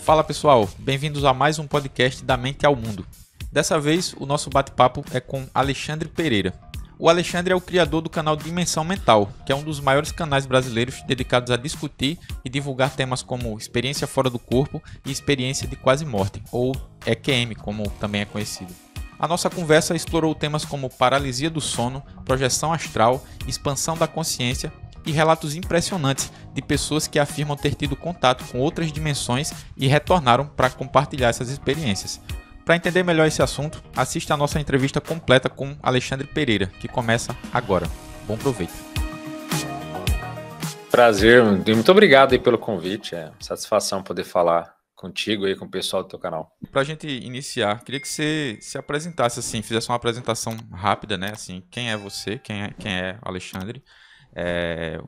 Fala pessoal, bem-vindos a mais um podcast da Mente ao Mundo. Dessa vez, o nosso bate-papo é com Alexandre Pereira. O Alexandre é o criador do canal Dimensão Mental, que é um dos maiores canais brasileiros dedicados a discutir e divulgar temas como experiência fora do corpo e experiência de quase morte, ou EQM, como também é conhecido. A nossa conversa explorou temas como paralisia do sono, projeção astral, expansão da consciência e relatos impressionantes de pessoas que afirmam ter tido contato com outras dimensões e retornaram para compartilhar essas experiências. Para entender melhor esse assunto, assista a nossa entrevista completa com Alexandre Pereira, que começa agora. Bom proveito. Prazer, muito obrigado aí pelo convite. É satisfação poder falar contigo aí, com o pessoal do teu canal. Para a gente iniciar, queria que você se apresentasse assim, fizesse uma apresentação rápida, né? Assim, quem é você, quem é Alexandre,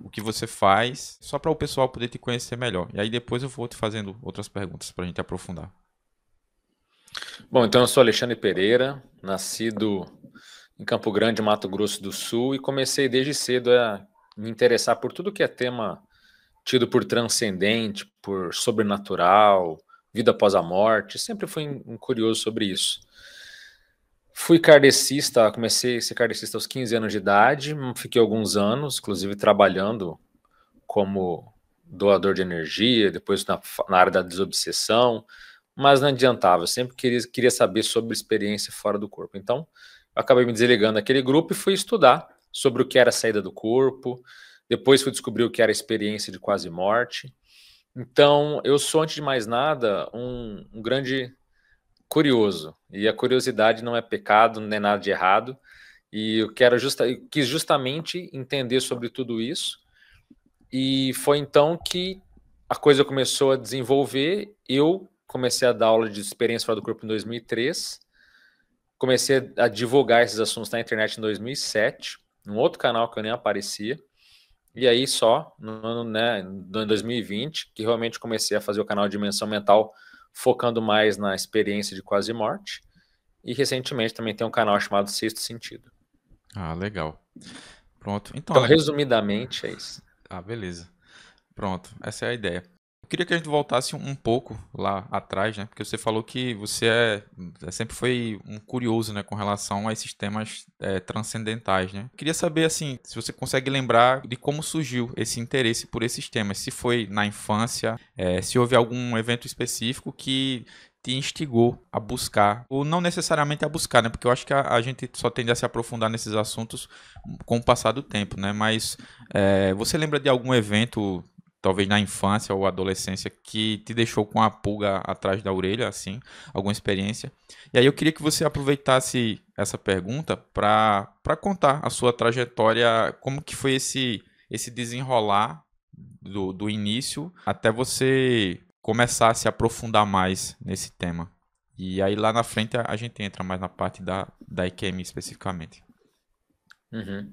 o que você faz, só para o pessoal poder te conhecer melhor. E aí depois eu vou te fazendo outras perguntas para a gente aprofundar. Bom, então eu sou Alexandre Pereira, nascido em Campo Grande, Mato Grosso do Sul, e comecei desde cedo a me interessar por tudo que é tema tido por transcendente, por sobrenatural, vida após a morte. Sempre fui um curioso sobre isso. Fui kardecista, comecei a ser kardecista aos 15 anos de idade, fiquei alguns anos, inclusive trabalhando como doador de energia, depois na área da desobsessão, mas não adiantava, eu sempre queria saber sobre experiência fora do corpo. Então, eu acabei me desligando daquele grupo e fui estudar sobre o que era a saída do corpo, depois fui descobrir o que era a experiência de quase morte. Então, eu sou, antes de mais nada, um grande curioso, e a curiosidade não é pecado, não é nada de errado, e eu quis justamente entender sobre tudo isso, e foi então que a coisa começou a desenvolver. Eu comecei a dar aula de experiência fora do corpo em 2003, comecei a divulgar esses assuntos na internet em 2007, num outro canal que eu nem aparecia, e aí só no ano, em 2020, que realmente comecei a fazer o canal Dimensão Mental, focando mais na experiência de quase morte, e recentemente também tem um canal chamado Sexto Sentido. Ah, legal. Pronto. Então, resumidamente, é isso. Ah, beleza. Pronto, essa é a ideia. Eu queria que a gente voltasse um pouco lá atrás, né? Porque você falou que você sempre foi um curioso, né, com relação a esses temas transcendentais, né? Eu queria saber, assim, se você consegue lembrar de como surgiu esse interesse por esses temas. Se foi na infância, se houve algum evento específico que te instigou a buscar, ou não necessariamente a buscar, né? Porque eu acho que a gente só tende a se aprofundar nesses assuntos com o passar do tempo, né? Mas você lembra de algum evento, talvez na infância ou adolescência, que te deixou com a pulga atrás da orelha, assim, alguma experiência? E aí eu queria que você aproveitasse essa pergunta para contar a sua trajetória, como que foi esse desenrolar do início até você começar a se aprofundar mais nesse tema. E aí lá na frente a gente entra mais na parte da EQM especificamente. Uhum.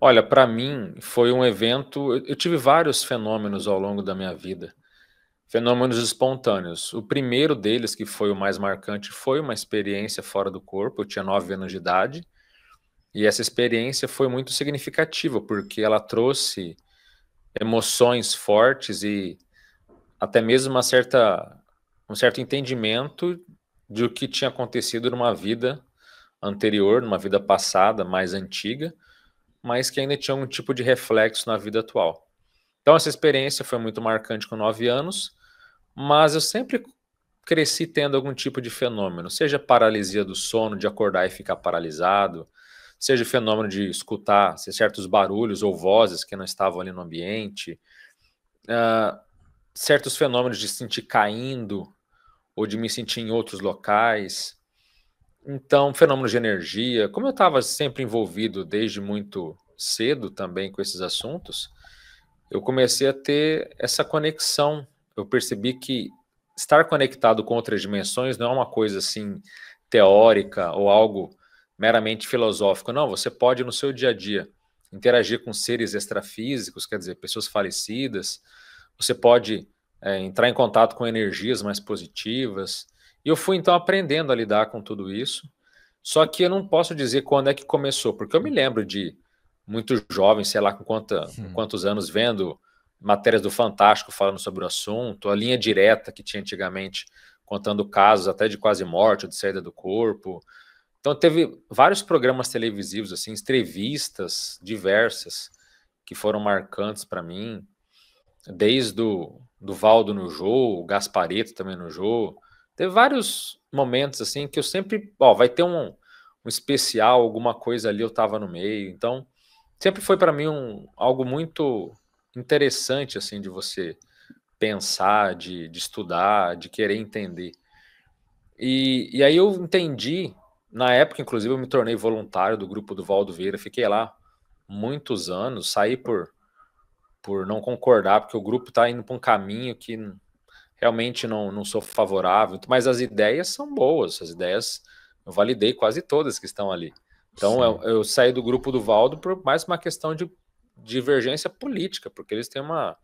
Olha, para mim foi um evento. Eu tive vários fenômenos ao longo da minha vida, fenômenos espontâneos. O primeiro deles, que foi o mais marcante, foi uma experiência fora do corpo. Eu tinha 9 anos de idade, e essa experiência foi muito significativa, porque ela trouxe emoções fortes e até mesmo um certo entendimento de o que tinha acontecido numa vida anterior, numa vida passada, mais antiga, mas que ainda tinha um tipo de reflexo na vida atual. Então essa experiência foi muito marcante com 9 anos, mas eu sempre cresci tendo algum tipo de fenômeno, seja paralisia do sono, de acordar e ficar paralisado, seja o fenômeno de escutar certos barulhos ou vozes que não estavam ali no ambiente, certos fenômenos de sentir caindo ou de me sentir em outros locais. Então, fenômenos de energia. Como eu estava sempre envolvido desde muito cedo também com esses assuntos, eu comecei a ter essa conexão. Eu percebi que estar conectado com outras dimensões não é uma coisa assim teórica ou algo meramente filosófico. Não, você pode no seu dia a dia interagir com seres extrafísicos, quer dizer, pessoas falecidas. Você pode entrar em contato com energias mais positivas. E eu fui então aprendendo a lidar com tudo isso. Só que eu não posso dizer quando é que começou, porque eu me lembro de muito jovem, sei lá com quantos anos, vendo matérias do Fantástico falando sobre o assunto, a Linha Direta que tinha antigamente, contando casos até de quase morte, ou de saída do corpo. Então teve vários programas televisivos, assim, entrevistas diversas que foram marcantes para mim, desde do Valdo no Jô, o Gasparetto também no Jô. Teve vários momentos assim que eu sempre, vai ter um especial, alguma coisa ali eu tava no meio. Então, sempre foi para mim algo muito interessante assim de você pensar, de estudar, de querer entender. E aí eu entendi, na época, inclusive, eu me tornei voluntário do grupo do Valdo Vieira, fiquei lá muitos anos, saí por não concordar, porque o grupo está indo para um caminho que realmente não sou favorável, mas as ideias são boas, as ideias eu validei quase todas que estão ali. Então eu saí do grupo do Valdo por mais uma questão de divergência política, porque eles têm uma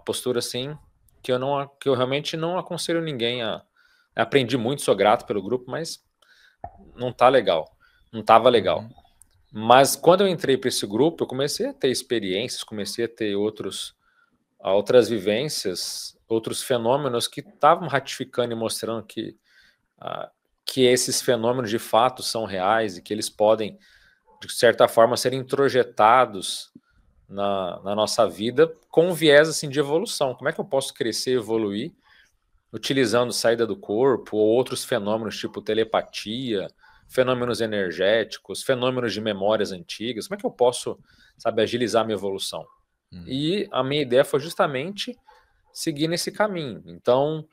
postura assim que eu realmente não aconselho ninguém a. Aprendi muito, sou grato pelo grupo, mas não tá legal, não tava legal. Uhum. Mas quando eu entrei para esse grupo, eu comecei a ter experiências, comecei a ter outras vivências, outros fenômenos que estavam ratificando e mostrando que esses fenômenos de fato são reais e que eles podem, de certa forma, ser introjetados na nossa vida com um viés assim, de evolução. Como é que eu posso crescer e evoluir utilizando saída do corpo ou outros fenômenos tipo telepatia, fenômenos energéticos, fenômenos de memórias antigas? Como é que eu posso, agilizar minha evolução? E a minha ideia foi justamente seguir nesse caminho. Então,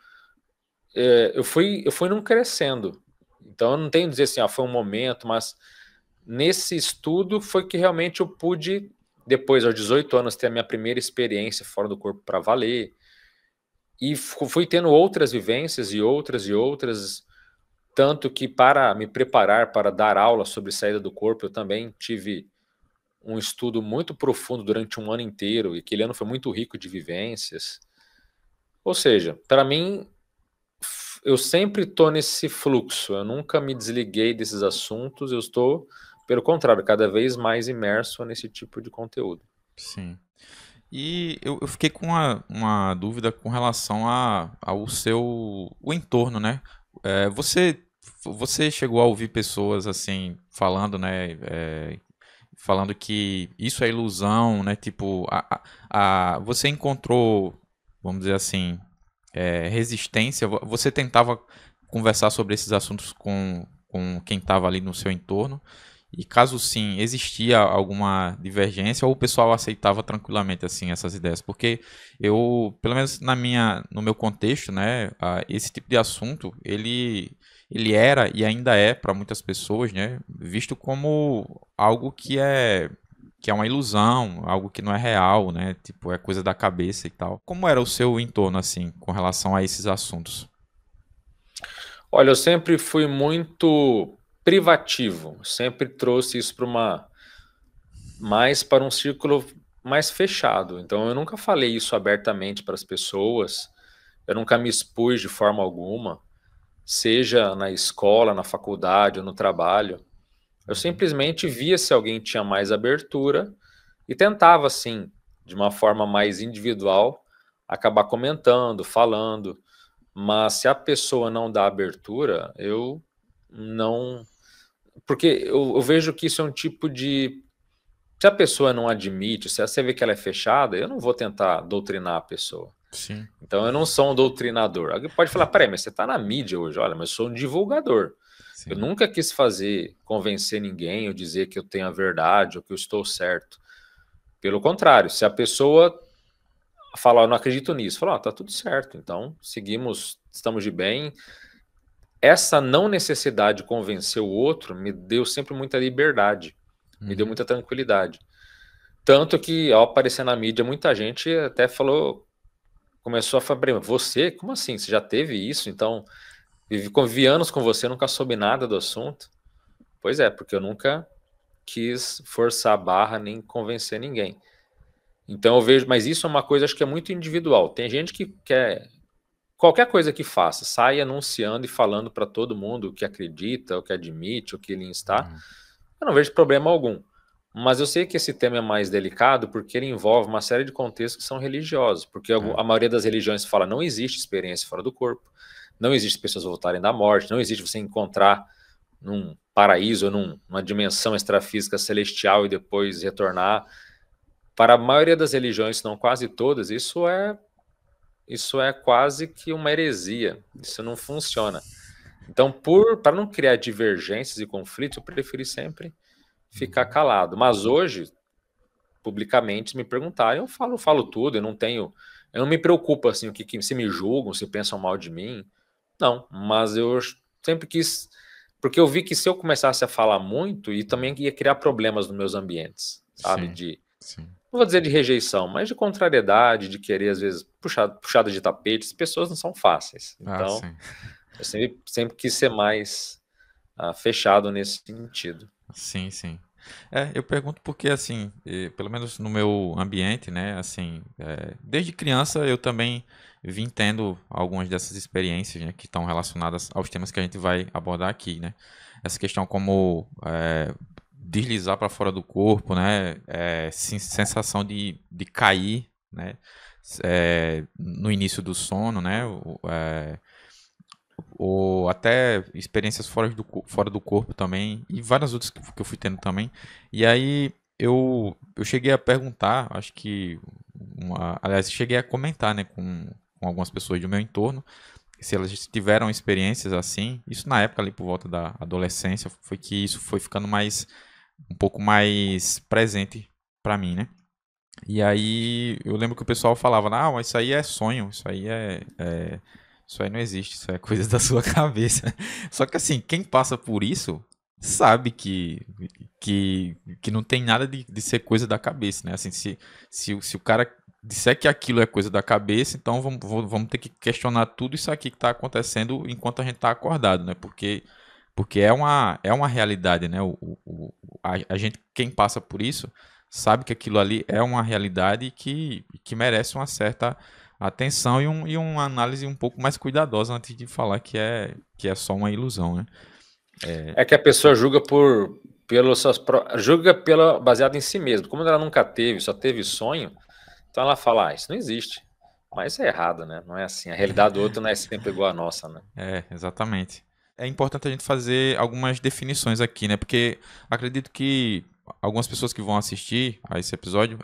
eu fui não crescendo. Então, eu não tenho que dizer assim, foi um momento, mas nesse estudo foi que realmente eu pude, depois, aos 18 anos, ter a minha primeira experiência fora do corpo para valer. E fui tendo outras vivências e outras, tanto que para me preparar para dar aula sobre saída do corpo, eu também tive um estudo muito profundo durante um ano inteiro, e aquele ano foi muito rico de vivências. Ou seja, para mim, eu sempre estou nesse fluxo, eu nunca me desliguei desses assuntos, eu estou, pelo contrário, cada vez mais imerso nesse tipo de conteúdo. Sim. E eu fiquei com uma dúvida com relação ao o entorno, né? Você chegou a ouvir pessoas assim falando, né? Falando que isso é ilusão, né? Tipo, você encontrou, vamos dizer assim, resistência? Você tentava conversar sobre esses assuntos com quem estava ali no seu entorno? E caso sim, existia alguma divergência ou o pessoal aceitava tranquilamente assim essas ideias? Porque eu, pelo menos no meu contexto, né, esse tipo de assunto, ele era e ainda é para muitas pessoas, né, visto como algo que é uma ilusão, algo que não é real, né, tipo, é coisa da cabeça e tal. Como era o seu entorno assim com relação a esses assuntos? Olha, eu sempre fui muito privativo, sempre trouxe isso mais para um círculo mais fechado. Então eu nunca falei isso abertamente para as pessoas, eu nunca me expus de forma alguma, seja na escola, na faculdade ou no trabalho. Eu simplesmente via se alguém tinha mais abertura e tentava, assim, de uma forma mais individual, acabar comentando, falando. Mas se a pessoa não dá abertura, eu não. Porque eu vejo que isso é um tipo de. Se a pessoa não admite, se você vê que ela é fechada, eu não vou tentar doutrinar a pessoa. Sim. Então eu não sou um doutrinador. Alguém pode falar, peraí, mas você está na mídia hoje, olha, mas eu sou um divulgador. Eu Sim. nunca quis convencer ninguém ou dizer que eu tenho a verdade ou que eu estou certo. Pelo contrário, se a pessoa falar, eu não acredito nisso, falar, tá tudo certo, então seguimos, estamos de bem. Essa não necessidade de convencer o outro me deu sempre muita liberdade, me deu Uhum. muita tranquilidade. Tanto que, ao aparecer na mídia, muita gente até falou, começou a falar, você? Como assim? Você já teve isso? Então, convivi anos com você, nunca soube nada do assunto? Pois é, porque eu nunca quis forçar a barra nem convencer ninguém. Então eu vejo, mas isso é uma coisa, acho que é muito individual. Tem gente que quer qualquer coisa que faça, sai anunciando e falando para todo mundo o que acredita, o que admite, o que ele está. Eu não vejo problema algum. Mas eu sei que esse tema é mais delicado porque ele envolve uma série de contextos que são religiosos, porque a maioria das religiões fala não existe experiência fora do corpo, não existe pessoas voltarem da morte, não existe você encontrar num paraíso ou numa dimensão extrafísica celestial e depois retornar. Para a maioria das religiões, se não quase todas, isso é quase que uma heresia, isso não funciona. Então, para não criar divergências e conflitos, eu preferi sempre ficar calado. Mas hoje, publicamente, se me perguntarem, eu falo tudo, eu não me preocupo assim, se me julgam, se pensam mal de mim. Não, mas eu sempre quis, porque eu vi que se eu começasse a falar muito, e também ia criar problemas nos meus ambientes, sabe? Sim, sim. Não vou dizer de rejeição, mas de contrariedade, de querer, às vezes, puxada de tapete. As pessoas não são fáceis. Então, Sim. eu sempre quis ser mais fechado nesse sentido. Sim, sim. Eu pergunto porque, assim, pelo menos no meu ambiente, né, assim, desde criança eu também vim tendo algumas dessas experiências, né, que estão relacionadas aos temas que a gente vai abordar aqui, né. Essa questão como deslizar para fora do corpo, né, sensação de cair, né, no início do sono, né, ou até experiências fora do corpo também, e várias outras que eu fui tendo também. E aí eu cheguei a perguntar, acho que, aliás, cheguei a comentar, né, com algumas pessoas do meu entorno, se elas tiveram experiências assim. Isso na época ali por volta da adolescência, foi que isso foi ficando um pouco mais presente para mim, né? E aí eu lembro que o pessoal falava, não, isso aí é sonho, isso aí não existe, isso é coisa da sua cabeça. Só que assim, quem passa por isso sabe que não tem nada de ser coisa da cabeça, né? Assim, se o cara disser que aquilo é coisa da cabeça, então vamos ter que questionar tudo isso aqui que está acontecendo enquanto a gente está acordado, né? Porque é uma realidade, né? A gente, quem passa por isso, sabe que aquilo ali é uma realidade que merece uma certa atenção e uma análise um pouco mais cuidadosa antes de falar que é só uma ilusão, né? É que a pessoa julga baseado em si mesma. Como ela nunca teve, só teve sonho, então ela fala, isso não existe. Mas é errado, né? Não é assim. A realidade do outro não é sempre igual à nossa, né? Exatamente. É importante a gente fazer algumas definições aqui, né? Porque acredito que algumas pessoas que vão assistir a esse episódio,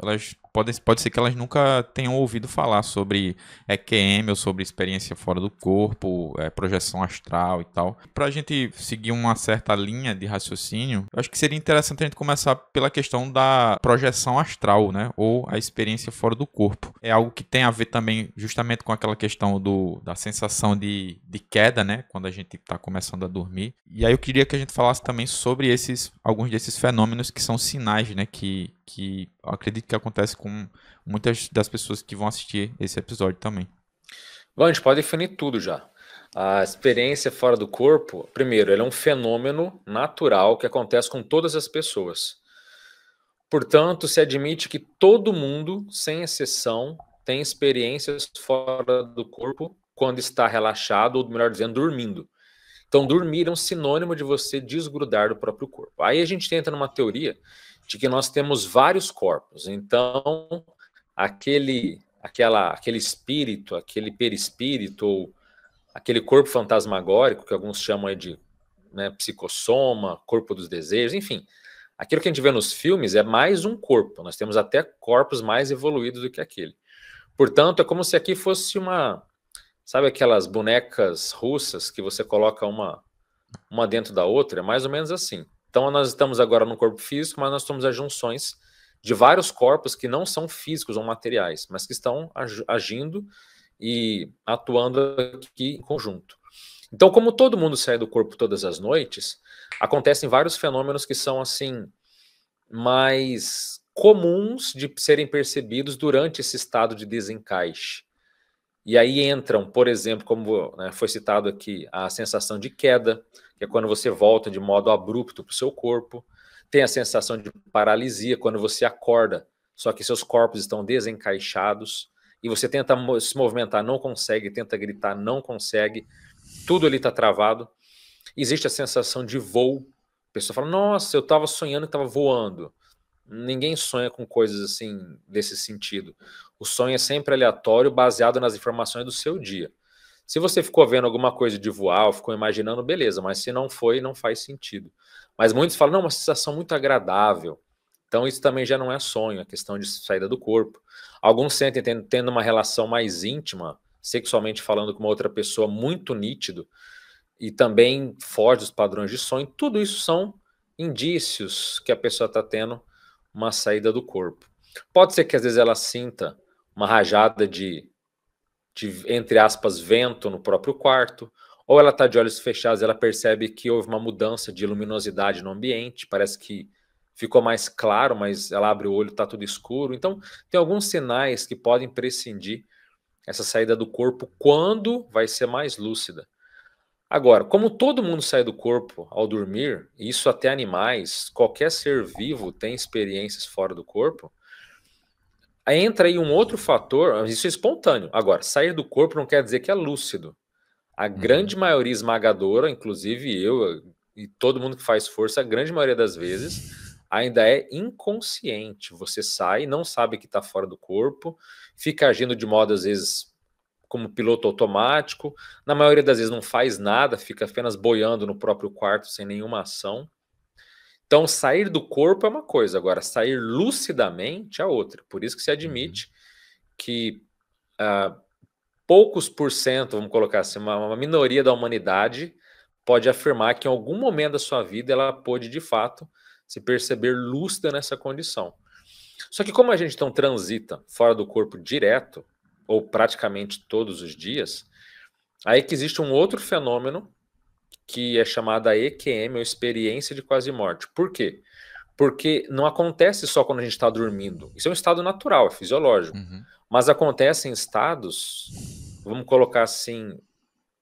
pode ser que elas nunca tenham ouvido falar sobre EQM ou sobre experiência fora do corpo, projeção astral e tal. Para a gente seguir uma certa linha de raciocínio, eu acho que seria interessante a gente começar pela questão da projeção astral, né? Ou a experiência fora do corpo. É algo que tem a ver também justamente com aquela questão da sensação de queda, né? Quando a gente está começando a dormir. E aí eu queria que a gente falasse também sobre alguns desses fenômenos que são sinais, né? Que eu acredito que acontece com muitas das pessoas que vão assistir esse episódio também. Bom, a gente pode definir tudo já. A experiência fora do corpo, primeiro, ele é um fenômeno natural que acontece com todas as pessoas. Portanto, se admite que todo mundo, sem exceção, tem experiências fora do corpo quando está relaxado, ou melhor dizendo, dormindo. Então, dormir é um sinônimo de você desgrudar do próprio corpo. Aí a gente entra numa teoria de que nós temos vários corpos. Então, aquele espírito, aquele perispírito, ou aquele corpo fantasmagórico, que alguns chamam de, né, psicossoma, corpo dos desejos, enfim. Aquilo que a gente vê nos filmes é mais um corpo. Nós temos até corpos mais evoluídos do que aquele. Portanto, é como se aqui fosse sabe aquelas bonecas russas que você coloca uma dentro da outra? É mais ou menos assim. Então, nós estamos agora no corpo físico, mas nós somos as junções de vários corpos que não são físicos ou materiais, mas que estão agindo e atuando aqui em conjunto. Então, como todo mundo sai do corpo todas as noites, acontecem vários fenômenos que são assim mais comuns de serem percebidos durante esse estado de desencaixe. E aí entram, por exemplo, como, né, foi citado aqui, a sensação de queda, que é quando você volta de modo abrupto para o seu corpo. Tem a sensação de paralisia, quando você acorda, só que seus corpos estão desencaixados, e você tenta se movimentar, não consegue, tenta gritar, não consegue, tudo ali está travado. Existe a sensação de voo, a pessoa fala, nossa, eu estava sonhando que estava voando. ninguém sonha com coisas assim desse sentido. O sonho é sempre aleatório, baseado nas informações do seu dia. Se você ficou vendo alguma coisa de voar, ou ficou imaginando, beleza, mas se não foi, não faz sentido. Mas muitos falam, não, uma sensação muito agradável. Então isso também já não é sonho, é questão de saída do corpo. Alguns sentem tendo uma relação mais íntima, sexualmente falando com uma outra pessoa, muito nítido, e também foge dos padrões de sonho. Tudo isso são indícios que a pessoa está tendo uma saída do corpo. Pode ser que às vezes ela sinta uma rajada de, entre aspas, vento no próprio quarto, ou ela está de olhos fechados e ela percebe que houve uma mudança de luminosidade no ambiente, parece que ficou mais claro, mas ela abre o olho, está tudo escuro. Então, tem alguns sinais que podem prescindir essa saída do corpo quando vai ser mais lúcida. Agora, como todo mundo sai do corpo ao dormir, isso até animais, qualquer ser vivo tem experiências fora do corpo, aí entra aí um outro fator, isso é espontâneo. Agora, sair do corpo não quer dizer que é lúcido. A grande maioria esmagadora, inclusive eu e todo mundo que faz força, a grande maioria das vezes, ainda é inconsciente. Você sai, não sabe que está fora do corpo, fica agindo de modo, às vezes, como piloto automático, na maioria das vezes não faz nada, fica apenas boiando no próprio quarto sem nenhuma ação. Então, sair do corpo é uma coisa, agora sair lucidamente é outra. Por isso que se admite que poucos por cento, vamos colocar assim, uma minoria da humanidade pode afirmar que em algum momento da sua vida ela pôde, de fato, se perceber lúcida nessa condição. Só que como a gente então transita fora do corpo direto, ou praticamente todos os dias, aí que existe um outro fenômeno que é chamada EQM, ou experiência de quase morte. Por quê? Porque não acontece só quando a gente está dormindo. Isso é um estado natural, é fisiológico. Mas acontece em estados, vamos colocar assim,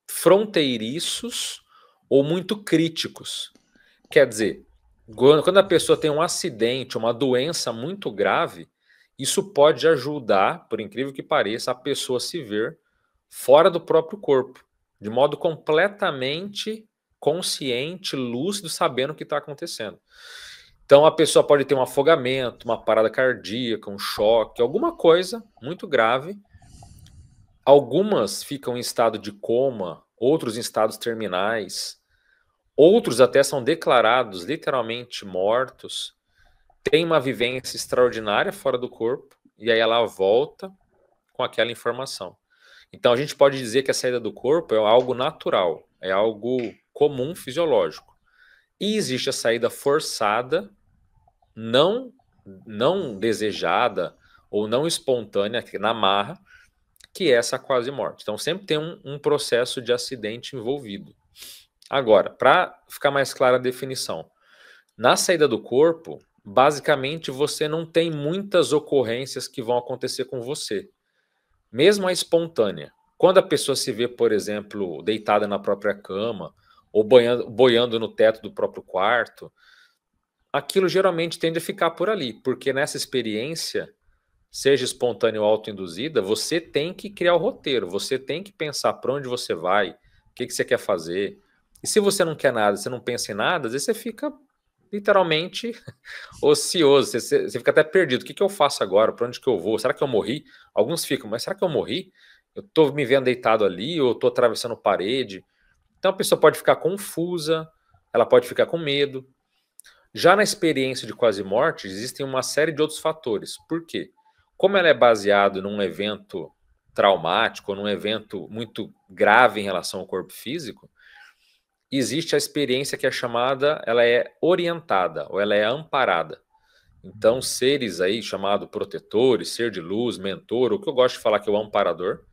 fronteiriços ou muito críticos. Quer dizer, quando a pessoa tem um acidente, uma doença muito grave, isso pode ajudar, por incrível que pareça, a pessoa a se ver fora do próprio corpo, de modo completamente consciente, lúcido, sabendo o que está acontecendo. Então a pessoa pode ter um afogamento, uma parada cardíaca, um choque, alguma coisa muito grave. Algumas ficam em estado de coma, outros em estados terminais, outros até são declarados literalmente mortos. Tem uma vivência extraordinária fora do corpo, e aí ela volta com aquela informação. Então a gente pode dizer que a saída do corpo é algo natural, é algo comum, fisiológico. E existe a saída forçada, não desejada ou não espontânea, na marra, que é essa quase morte. Então sempre tem um processo de acidente envolvido. Agora, para ficar mais clara a definição, na saída do corpo, basicamente você não tem muitas ocorrências que vão acontecer com você. Mesmo a espontânea. Quando a pessoa se vê, por exemplo, deitada na própria cama ou boiando no teto do próprio quarto, aquilo geralmente tende a ficar por ali, porque nessa experiência, seja espontânea ou autoinduzida, você tem que criar o roteiro, você tem que pensar para onde você vai, o que você quer fazer. E se você não quer nada, você não pensa em nada, às vezes você fica literalmente ocioso, você fica até perdido. O que eu faço agora? Para onde que eu vou? Será que eu morri? Alguns ficam, mas será que eu morri? Eu estou me vendo deitado ali ou estou atravessando parede? Então a pessoa pode ficar confusa, ela pode ficar com medo. Já na experiência de quase morte, existem uma série de outros fatores. Por quê? Como ela é baseada num evento traumático, ou num evento muito grave em relação ao corpo físico, existe a experiência que é chamada, ela é orientada, ou ela é amparada. Então, seres aí chamados protetores, ser de luz, mentor, o que eu gosto de falar que é o amparador,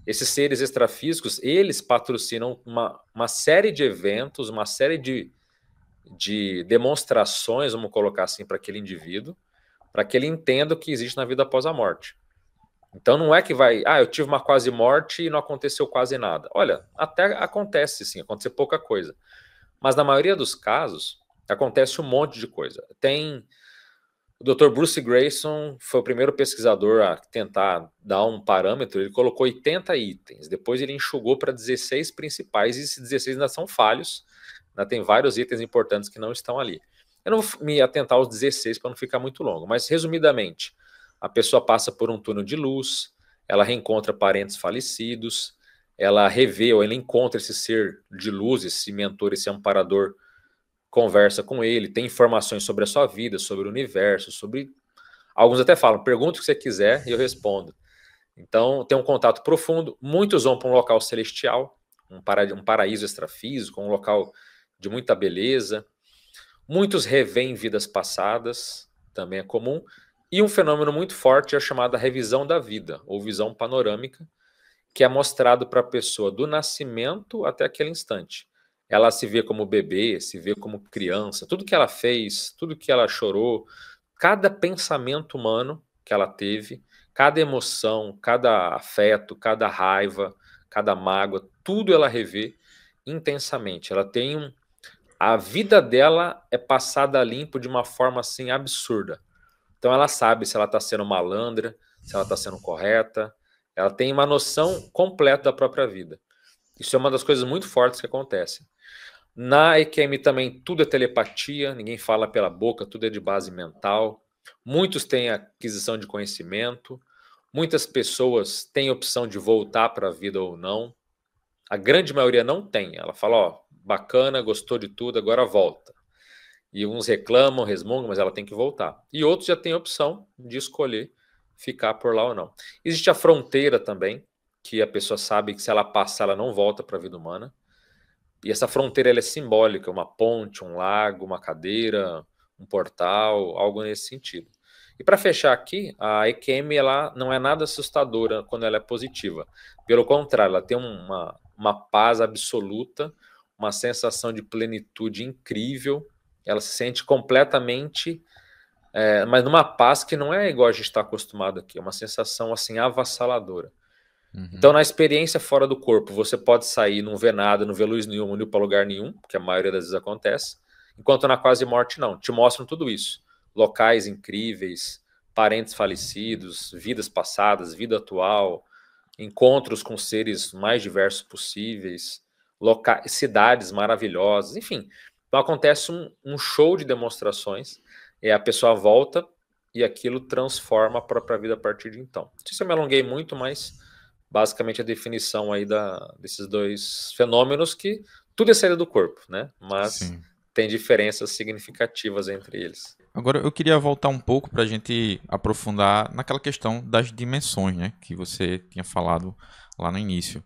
esses seres extrafísicos, eles patrocinam uma série de eventos, uma série de demonstrações, vamos colocar assim, para aquele indivíduo, para que ele entenda o que existe na vida após a morte. Então não é que vai, eu tive uma quase morte e não aconteceu quase nada. Olha, até acontece sim, acontece pouca coisa. Mas na maioria dos casos, acontece um monte de coisa. Tem o Dr. Bruce Greyson, foi o primeiro pesquisador a tentar dar um parâmetro, ele colocou 80 itens, depois ele enxugou para 16 principais, e esses 16 ainda são falhos, ainda tem vários itens importantes que não estão ali. Eu não vou me atentar aos 16 para não ficar muito longo, mas resumidamente, a pessoa passa por um túnel de luz, ela reencontra parentes falecidos, ela revê ou ela encontra esse ser de luz, esse mentor, esse amparador, conversa com ele, tem informações sobre a sua vida, sobre o universo, sobre... Alguns até falam, pergunta o que você quiser e eu respondo. Então, tem um contato profundo. Muitos vão para um local celestial, um paraíso extrafísico, um local de muita beleza. Muitos revêem vidas passadas, também é comum. E um fenômeno muito forte é chamada revisão da vida, ou visão panorâmica, que é mostrado para a pessoa do nascimento até aquele instante. Ela se vê como bebê, se vê como criança, tudo que ela fez, tudo que ela chorou, cada pensamento humano que ela teve, cada emoção, cada afeto, cada raiva, cada mágoa, tudo ela revê intensamente. Ela tem a vida dela é passada a limpo de uma forma assim absurda. Então ela sabe se ela está sendo malandra, se ela está sendo correta, ela tem uma noção completa da própria vida. Isso é uma das coisas muito fortes que acontecem. Na EQM também tudo é telepatia, ninguém fala pela boca, tudo é de base mental. Muitos têm aquisição de conhecimento, muitas pessoas têm opção de voltar para a vida ou não. A grande maioria não tem. Ela fala, ó, bacana, gostou de tudo, agora volta. E uns reclamam, resmungam, mas ela tem que voltar. E outros já têm a opção de escolher ficar por lá ou não. Existe a fronteira também, que a pessoa sabe que se ela passar, ela não volta para a vida humana. E essa fronteira ela é simbólica, uma ponte, um lago, uma cadeira, um portal, algo nesse sentido. E para fechar aqui, a EQM ela não é nada assustadora quando ela é positiva. Pelo contrário, ela tem uma paz absoluta, uma sensação de plenitude incrível. Ela se sente completamente, mas numa paz que não é igual a gente está acostumado aqui, é uma sensação assim avassaladora. Então, na experiência fora do corpo, você pode sair, não ver nada, não ver luz nenhuma, não ir para lugar nenhum, que a maioria das vezes acontece, enquanto na quase morte não, te mostram tudo isso. Locais incríveis, parentes falecidos, vidas passadas, vida atual, encontros com seres mais diversos possíveis, cidades maravilhosas, enfim. Então acontece um show de demonstrações, e a pessoa volta e aquilo transforma a própria vida a partir de então. Não sei se eu me alonguei muito, mas basicamente a definição aí desses dois fenômenos que tudo é saída do corpo, né? Mas sim, tem diferenças significativas entre eles. Agora eu queria voltar um pouco para a gente aprofundar naquela questão das dimensões, né? Que você tinha falado lá no início.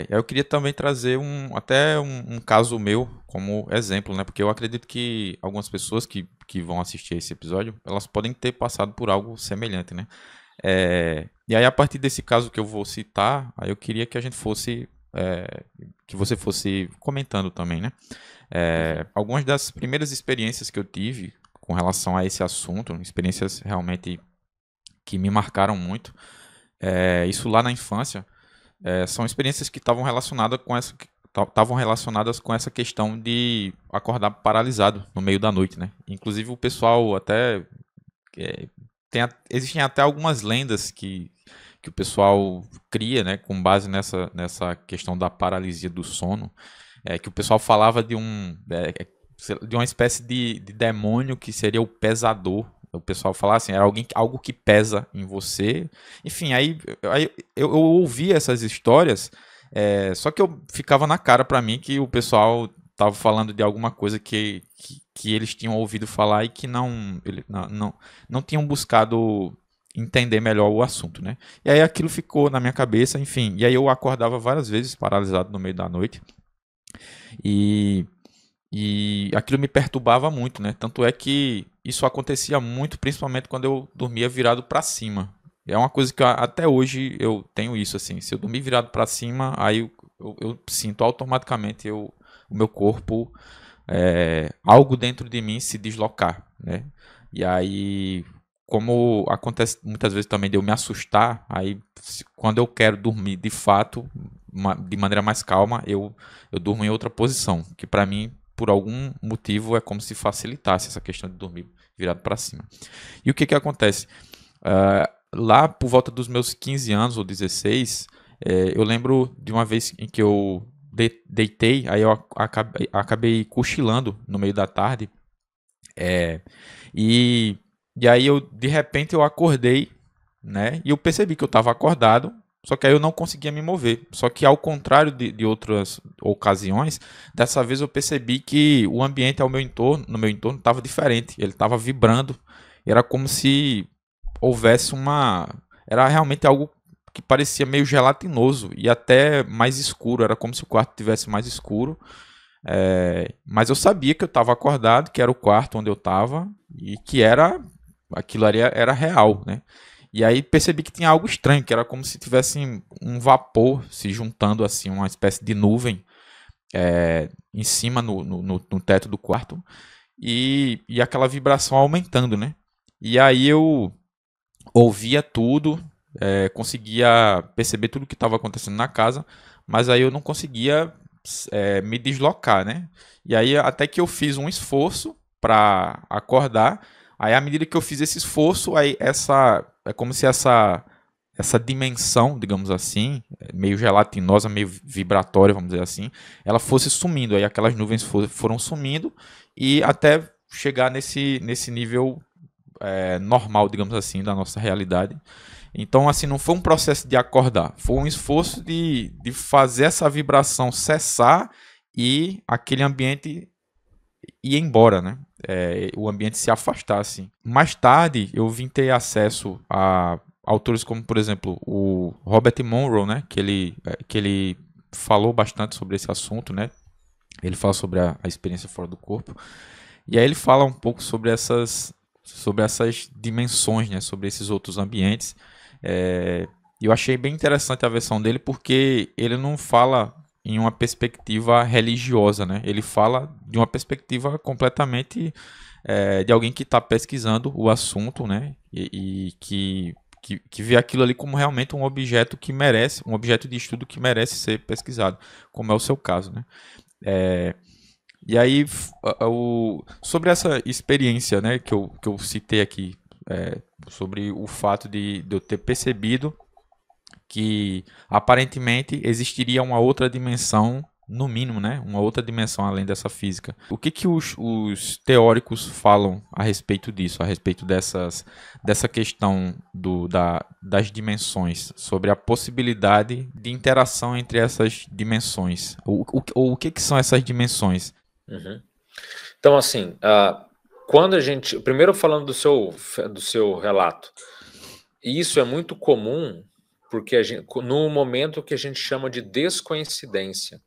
Eu queria também trazer até um caso meu como exemplo, né? Porque eu acredito que algumas pessoas que vão assistir esse episódio, elas podem ter passado por algo semelhante, né? E aí, a partir desse caso que eu vou citar, aí eu queria que a gente fosse, que você fosse comentando também, né? Algumas das primeiras experiências que eu tive com relação a esse assunto, experiências realmente que me marcaram muito, isso lá na infância, são experiências que estavam relacionadas com essa questão de acordar paralisado no meio da noite, né? Inclusive o pessoal até existem até algumas lendas que o pessoal cria, né, com base nessa questão da paralisia do sono, que o pessoal falava de uma espécie de demônio que seria o pesador. O pessoal falava assim, era algo que pesa em você. Enfim, aí eu ouvi essas histórias, só que eu ficava na cara para mim que o pessoal estava falando de alguma coisa que eles tinham ouvido falar e que não tinham buscado entender melhor o assunto, né? E aí aquilo ficou na minha cabeça, enfim. E aí eu acordava várias vezes paralisado no meio da noite. E aquilo me perturbava muito, né? Tanto é que isso acontecia muito, principalmente quando eu dormia virado para cima. É uma coisa que até hoje eu tenho isso, assim. Se eu dormir virado para cima, aí eu sinto automaticamente o meu corpo, algo dentro de mim se deslocar, né? E aí, como acontece muitas vezes também de eu me assustar, aí quando eu quero dormir de fato, de maneira mais calma, eu durmo em outra posição, que para mim, por algum motivo, é como se facilitasse essa questão de dormir virado para cima. E o que acontece? Lá por volta dos meus 15 anos ou 16, eu lembro de uma vez em que eu deitei, aí eu acabei cochilando no meio da tarde, É, e, e aí de repente eu acordei, né? E eu percebi que eu estava acordado, só que aí eu não conseguia me mover. Só que ao contrário de outras ocasiões, dessa vez eu percebi que o ambiente ao meu entorno, no meu entorno estava diferente. Ele estava vibrando. Era como se houvesse uma. Era realmente algo que parecia meio gelatinoso e até mais escuro. Era como se o quarto tivesse mais escuro. Mas eu sabia que eu estava acordado, que era o quarto onde eu estava e que era aquilo ali era real, né? E aí percebi que tinha algo estranho, que era como se tivesse um vapor se juntando assim, uma espécie de nuvem em cima no teto do quarto e aquela vibração aumentando, né? E aí eu ouvia tudo, conseguia perceber tudo o que estava acontecendo na casa, mas aí eu não conseguia me deslocar, né? E aí até que eu fiz um esforço para acordar, aí à medida que eu fiz esse esforço, aí essa é como se essa dimensão, digamos assim, meio gelatinosa, meio vibratória, vamos dizer assim, ela fosse sumindo, aí aquelas nuvens foram sumindo e até chegar nesse nível normal, digamos assim, da nossa realidade. Então, assim, não foi um processo de acordar, foi um esforço de fazer essa vibração cessar e aquele ambiente ir embora, né? O ambiente se afastar, assim. Mais tarde, eu vim ter acesso a autores como, por exemplo, o Robert Monroe, né? Que ele falou bastante sobre esse assunto, né? Ele fala sobre a experiência fora do corpo. E aí ele fala um pouco sobre essas dimensões, né? Sobre esses outros ambientes. Eu achei bem interessante a versão dele porque ele não fala em uma perspectiva religiosa, né? Ele fala de uma perspectiva completamente de alguém que está pesquisando o assunto, né? E que vê aquilo ali como realmente um objeto que merece, um objeto de estudo que merece ser pesquisado, como é o seu caso, né? É, e aí, sobre essa experiência, né, que eu citei aqui, sobre o fato de eu ter percebido que aparentemente existiria uma outra dimensão, no mínimo, né, uma outra dimensão além dessa física. O que os teóricos falam a respeito disso, a respeito dessa questão das dimensões, sobre a possibilidade de interação entre essas dimensões? O que são essas dimensões? Uhum. Então, assim, quando a gente. Primeiro, falando do seu relato, isso é muito comum porque no momento que a gente chama de descoincidência.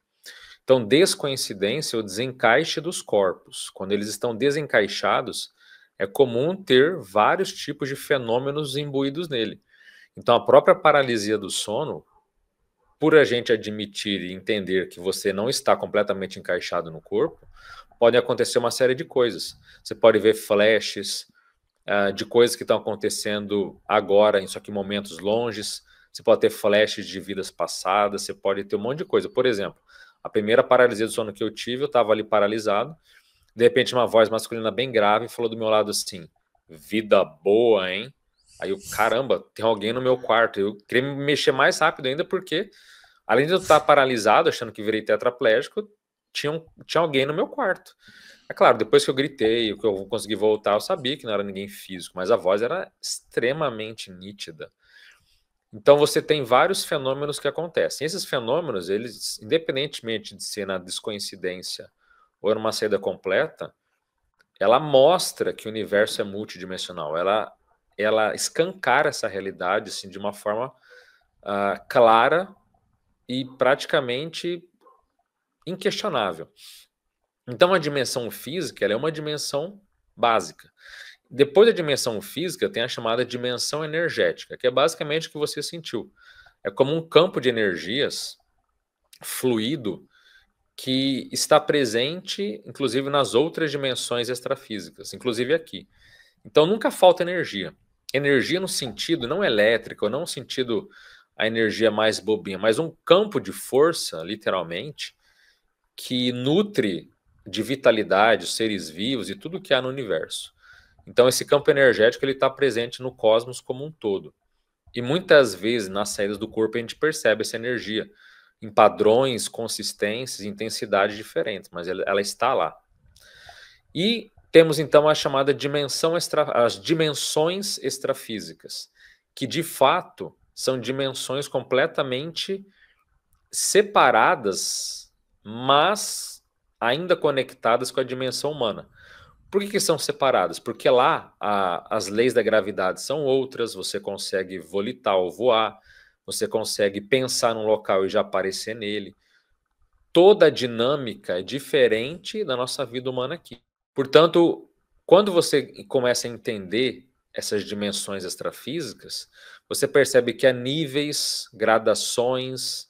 Então, descoincidência é o desencaixe dos corpos. Quando eles estão desencaixados, é comum ter vários tipos de fenômenos imbuídos nele. Então, a própria paralisia do sono, por a gente admitir e entender que você não está completamente encaixado no corpo, pode acontecer uma série de coisas. Você pode ver flashes de coisas que estão acontecendo agora, em só que momentos longes. Você pode ter flashes de vidas passadas, você pode ter um monte de coisa. Por exemplo, a primeira paralisia do sono que eu tive, eu estava ali paralisado, de repente uma voz masculina bem grave falou do meu lado assim, vida boa, hein? Aí eu, caramba, tem alguém no meu quarto. Eu queria me mexer mais rápido ainda porque, além de eu estar paralisado, achando que virei tetraplégico, tinha alguém no meu quarto. É claro, depois que eu gritei, que eu consegui voltar, eu sabia que não era ninguém físico, mas a voz era extremamente nítida. Então você tem vários fenômenos que acontecem. Esses fenômenos, eles, independentemente de ser na descoincidência ou numa saída completa, ela mostra que o universo é multidimensional. Ela escancara essa realidade assim, de uma forma clara e praticamente inquestionável. Então, a dimensão física ela é uma dimensão básica. Depois da dimensão física, tem a chamada dimensão energética, que é basicamente o que você sentiu. É como um campo de energias fluido que está presente, inclusive, nas outras dimensões extrafísicas, inclusive aqui. Então, nunca falta energia. Energia no sentido não elétrico, não no sentido a energia mais bobinha, mas um campo de força, literalmente, que nutre de vitalidade os seres vivos e tudo que há no universo. Então, esse campo energético ele está presente no cosmos como um todo. E muitas vezes, nas saídas do corpo, a gente percebe essa energia em padrões, consistências, intensidades diferentes, mas ela está lá. E temos então a chamada as dimensões extrafísicas, que de fato são dimensões completamente separadas, mas ainda conectadas com a dimensão humana. Por que são separadas? Porque lá as leis da gravidade são outras, você consegue volitar ou voar, você consegue pensar num local e já aparecer nele. Toda a dinâmica é diferente da nossa vida humana aqui. Portanto, quando você começa a entender essas dimensões extrafísicas, você percebe que há níveis, gradações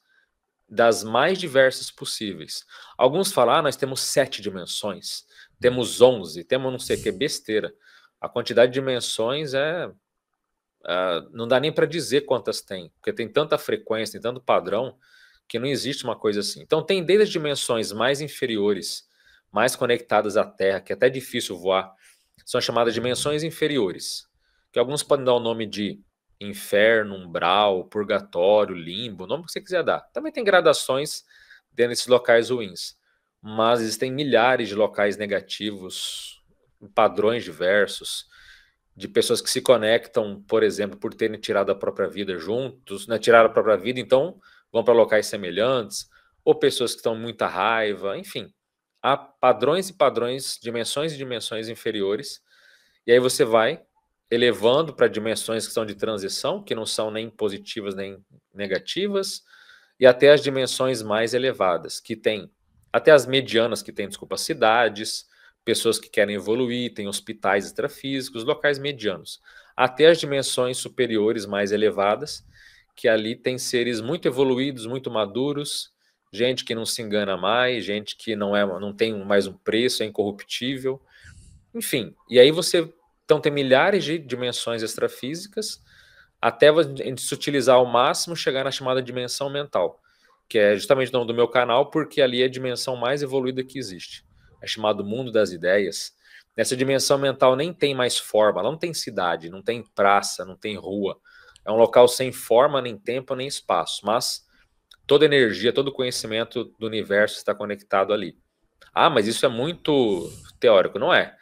das mais diversas possíveis. Alguns falam, nós temos 7 dimensões, temos 11, temos não sei o que, besteira. A quantidade de dimensões não dá nem para dizer quantas tem, porque tem tanta frequência, tem tanto padrão, que não existe uma coisa assim. Então tem desde as dimensões mais inferiores, mais conectadas à Terra, que é até difícil voar, são chamadas dimensões inferiores, que alguns podem dar o nome de inferno, umbral, purgatório, limbo, o nome que você quiser dar. Também tem gradações dentro desses locais ruins, mas existem milhares de locais negativos, padrões diversos, de pessoas que se conectam, por exemplo, por terem tirado a própria vida juntos, né? Tiraram a própria vida, então vão para locais semelhantes, ou pessoas que estão com muita raiva, enfim. Há padrões e padrões, dimensões e dimensões inferiores, e aí você vai elevando para dimensões que são de transição, que não são nem positivas nem negativas, e até as dimensões mais elevadas, que tem, até as medianas, que tem, desculpa, cidades, pessoas que querem evoluir, tem hospitais extrafísicos, locais medianos, até as dimensões superiores mais elevadas, que ali tem seres muito evoluídos, muito maduros, gente que não se engana mais, gente que não tem mais um preço, é incorruptível, enfim. E aí você, então tem milhares de dimensões extrafísicas, até a gente se utilizar ao máximo, chegar na chamada dimensão mental, que é justamente o nome do meu canal, porque ali é a dimensão mais evoluída que existe. É chamado mundo das ideias. Nessa dimensão mental nem tem mais forma, não tem cidade, não tem praça, não tem rua. É um local sem forma, nem tempo, nem espaço, mas toda energia, todo conhecimento do universo está conectado ali. Ah, mas isso é muito teórico, não é?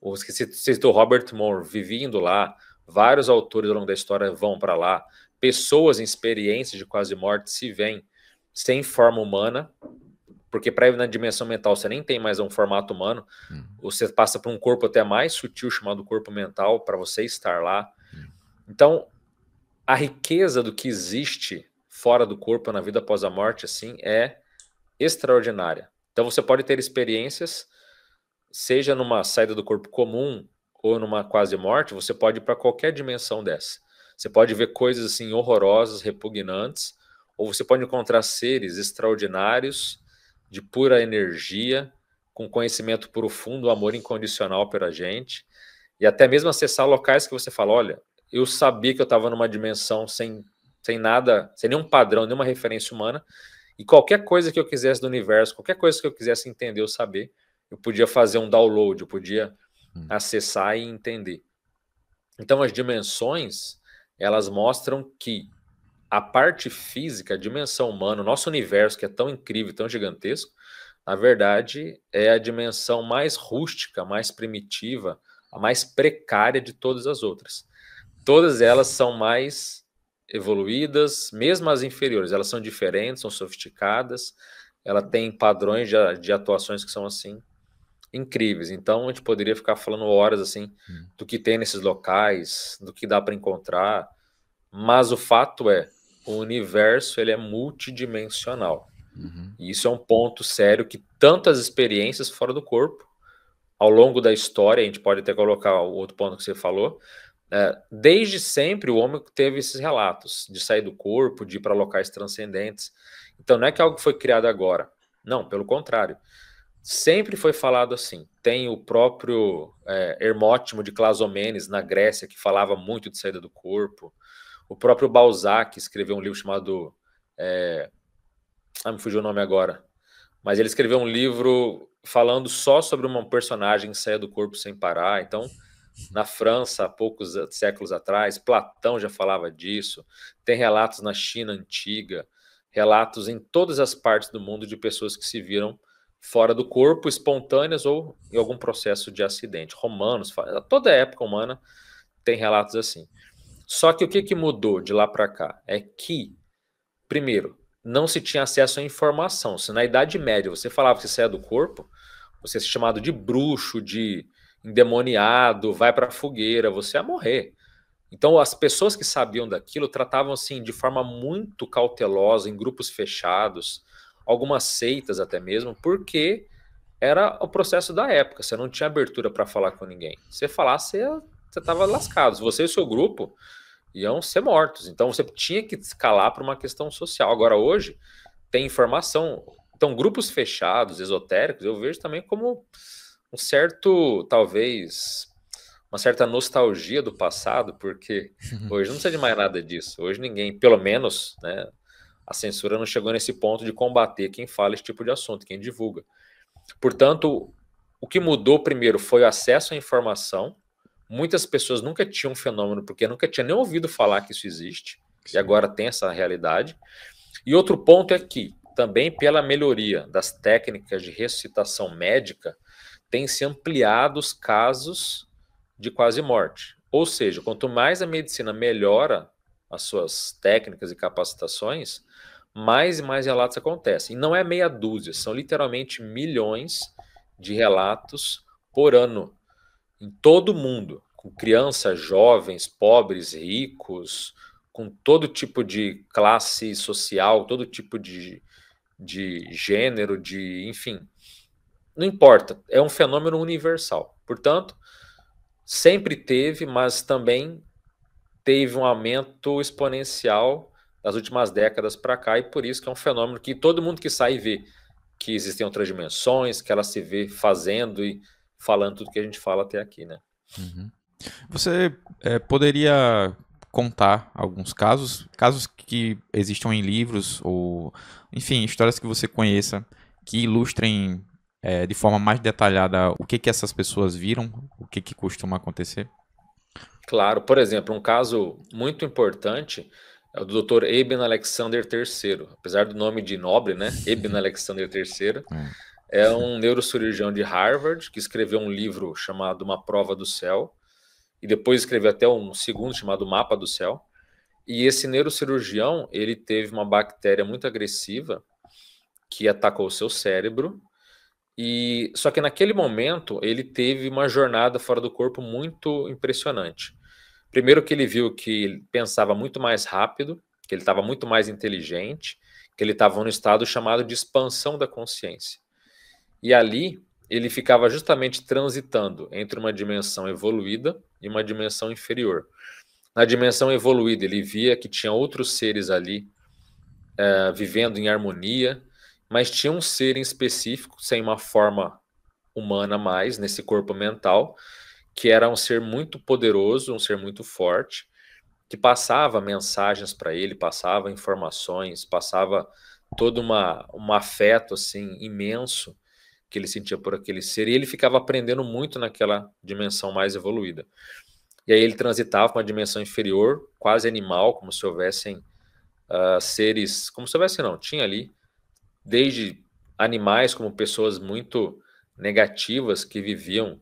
O que citou Robert Moore, vivendo lá, vários autores ao longo da história vão para lá, pessoas em experiências de quase morte se veem sem forma humana, porque para ir na dimensão mental você nem tem mais um formato humano, você passa por um corpo até mais sutil chamado corpo mental para você estar lá. Então, a riqueza do que existe fora do corpo na vida após a morte assim é extraordinária. Então você pode ter experiências, seja numa saída do corpo comum ou numa quase morte, você pode ir para qualquer dimensão dessa. Você pode ver coisas assim horrorosas, repugnantes, ou você pode encontrar seres extraordinários, de pura energia, com conhecimento profundo, amor incondicional pela gente, e até mesmo acessar locais que você fala, olha, eu sabia que eu estava numa dimensão sem nada, sem nenhum padrão, nenhuma referência humana, e qualquer coisa que eu quisesse do universo, qualquer coisa que eu quisesse entender ou saber, eu podia fazer um download, eu podia acessar e entender. Então as dimensões, elas mostram que a parte física, a dimensão humana, o nosso universo que é tão incrível, tão gigantesco, na verdade é a dimensão mais rústica, mais primitiva, a mais precária de todas as outras. Todas elas são mais evoluídas, mesmo as inferiores, elas são diferentes, são sofisticadas, ela tem padrões de atuações que são assim incríveis. Então a gente poderia ficar falando horas assim do que tem nesses locais, do que dá para encontrar, mas o fato é, o universo ele é multidimensional. E isso é um ponto sério que tantas experiências fora do corpo, ao longo da história, a gente pode até colocar o outro ponto que você falou, desde sempre o homem teve esses relatos de sair do corpo, de ir para locais transcendentes. Então não é que algo foi criado agora. Não, pelo contrário. Sempre foi falado assim. Tem o próprio Hermótimo de Clazomenes, na Grécia, que falava muito de saída do corpo. O próprio Balzac escreveu um livro chamado... me fugiu o nome agora. Mas ele escreveu um livro falando só sobre uma personagem que saia do corpo sem parar. Então, na França, há poucos séculos atrás, Platão já falava disso. Tem relatos na China antiga, relatos em todas as partes do mundo de pessoas que se viram fora do corpo, espontâneas ou em algum processo de acidente. Romanos, toda época humana tem relatos assim. Só que o que mudou de lá para cá é que, primeiro, não se tinha acesso à informação. Se na Idade Média você falava que você saia do corpo, você ia ser chamado de bruxo, de endemoniado, vai para a fogueira, você ia morrer. Então as pessoas que sabiam daquilo tratavam assim de forma muito cautelosa, em grupos fechados, algumas seitas até mesmo, porque era o processo da época, você não tinha abertura para falar com ninguém. Se você falasse, você estava lascado. Você e o seu grupo iam ser mortos. Então você tinha que escalar para uma questão social. Agora, hoje, tem informação. Então, grupos fechados, esotéricos, eu vejo também como um certo, talvez, uma certa nostalgia do passado, porque hoje não precisa de mais nada disso. Hoje ninguém, pelo menos, né, a censura não chegou nesse ponto de combater quem fala esse tipo de assunto, quem divulga. Portanto, o que mudou primeiro foi o acesso à informação. Muitas pessoas nunca tinham um fenômeno, porque nunca tinha nem ouvido falar que isso existe, e agora tem essa realidade. E outro ponto é que, também pela melhoria das técnicas de ressuscitação médica, tem se ampliado os casos de quase morte. Ou seja, quanto mais a medicina melhora as suas técnicas e capacitações, mais e mais relatos acontecem. E não é meia dúzia, são literalmente milhões de relatos por ano, em todo o mundo, com crianças, jovens, pobres, ricos, com todo tipo de classe social, todo tipo de gênero, enfim, não importa, é um fenômeno universal. Portanto, sempre teve, mas também teve um aumento exponencial das últimas décadas para cá, e por isso que é um fenômeno que todo mundo que sai e vê que existem outras dimensões, que ela se vê fazendo e falando tudo que a gente fala até aqui, né? Uhum. Você poderia contar alguns casos que existam em livros ou, enfim, histórias que você conheça que ilustrem de forma mais detalhada o que essas pessoas viram, o que costuma acontecer? Claro, por exemplo, um caso muito importante é o do Dr. Ibn Alexander III. Apesar do nome de nobre, né? Ibn Alexander III é um neurocirurgião de Harvard que escreveu um livro chamado Uma Prova do Céu e depois escreveu até um segundo chamado Mapa do Céu. E esse neurocirurgião, ele teve uma bactéria muito agressiva que atacou o seu cérebro. E só que naquele momento ele teve uma jornada fora do corpo muito impressionante. Primeiro que ele viu que ele pensava muito mais rápido, que ele estava muito mais inteligente, que ele estava num estado chamado de expansão da consciência. E ali ele ficava justamente transitando entre uma dimensão evoluída e uma dimensão inferior. Na dimensão evoluída ele via que tinha outros seres ali vivendo em harmonia, mas tinha um ser em específico, sem uma forma humana mais, nesse corpo mental, que era um ser muito poderoso, um ser muito forte, que passava mensagens para ele, passava informações, passava todo um afeto assim imenso que ele sentia por aquele ser, e ele ficava aprendendo muito naquela dimensão mais evoluída. E aí ele transitava para uma dimensão inferior, quase animal, como se houvessem seres, como se houvesse não, tinha ali desde animais como pessoas muito negativas que viviam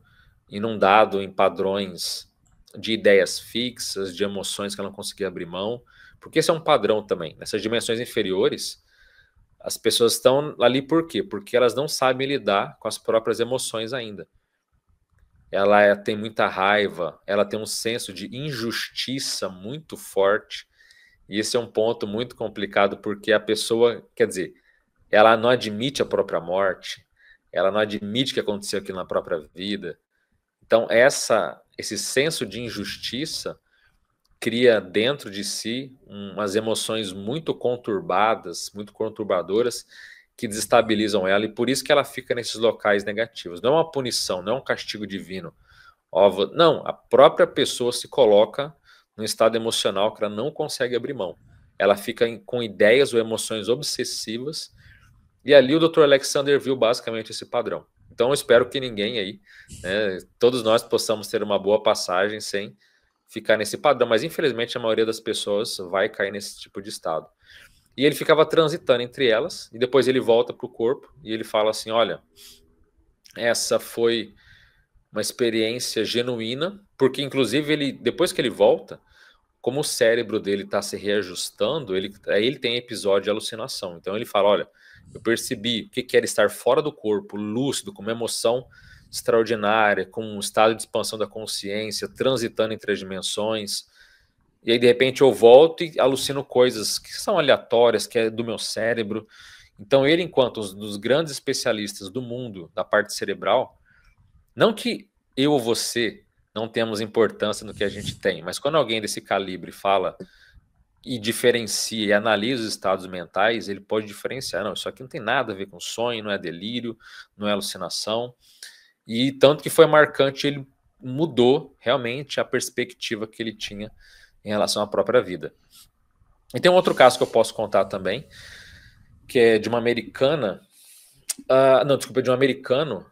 inundado em padrões de ideias fixas, de emoções que ela não conseguia abrir mão, porque esse é um padrão também. Nessas dimensões inferiores, as pessoas estão ali por quê? Porque elas não sabem lidar com as próprias emoções ainda. Ela tem muita raiva, ela tem um senso de injustiça muito forte, e esse é um ponto muito complicado, porque a pessoa, quer dizer, ela não admite a própria morte, ela não admite que aconteceu aquilo na própria vida. Então, esse senso de injustiça cria dentro de si umas emoções muito conturbadas, muito conturbadoras, que desestabilizam ela, e por isso que ela fica nesses locais negativos. Não é uma punição, não é um castigo divino. Não, a própria pessoa se coloca num estado emocional que ela não consegue abrir mão. Ela fica com ideias ou emoções obsessivas, e ali o Dr. Alexander viu basicamente esse padrão. Então eu espero que ninguém aí, né, todos nós possamos ter uma boa passagem sem ficar nesse padrão, mas infelizmente a maioria das pessoas vai cair nesse tipo de estado. E ele ficava transitando entre elas, e depois ele volta para o corpo, e ele fala assim, olha, essa foi uma experiência genuína, porque inclusive ele, depois que ele volta, como o cérebro dele está se reajustando, aí ele tem episódio de alucinação. Então ele fala, olha, eu percebi o que era estar fora do corpo, lúcido, com uma emoção extraordinária, com um estado de expansão da consciência, transitando entre as dimensões. E aí, de repente, eu volto e alucino coisas que são aleatórias, que é do meu cérebro. Então, ele, enquanto um dos grandes especialistas do mundo da parte cerebral, não que eu ou você não temos importância no que a gente tem, mas quando alguém desse calibre fala e diferencia e analisa os estados mentais, ele pode diferenciar. Não, isso aqui não tem nada a ver com sonho, não é delírio, não é alucinação. E tanto que foi marcante, ele mudou realmente a perspectiva que ele tinha em relação à própria vida. E tem um outro caso que eu posso contar também, que é de uma americana. Não, desculpa, de um americano.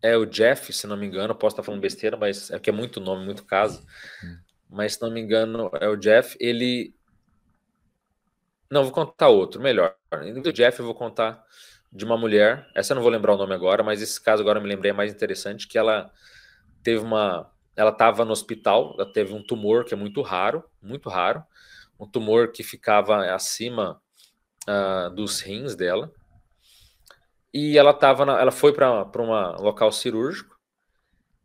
É o Jeff, se não me engano. Posso estar falando besteira, mas é que é muito nome, muito caso. Mas se não me engano, é o Jeff. Ele. Não, vou contar outro, melhor. Do Jeff, eu vou contar de uma mulher. Essa eu não vou lembrar o nome agora, mas esse caso agora eu me lembrei é mais interessante, que ela teve uma. Ela estava no hospital, ela teve um tumor que é muito raro, um tumor que ficava acima dos rins dela, e ela foi para um local cirúrgico,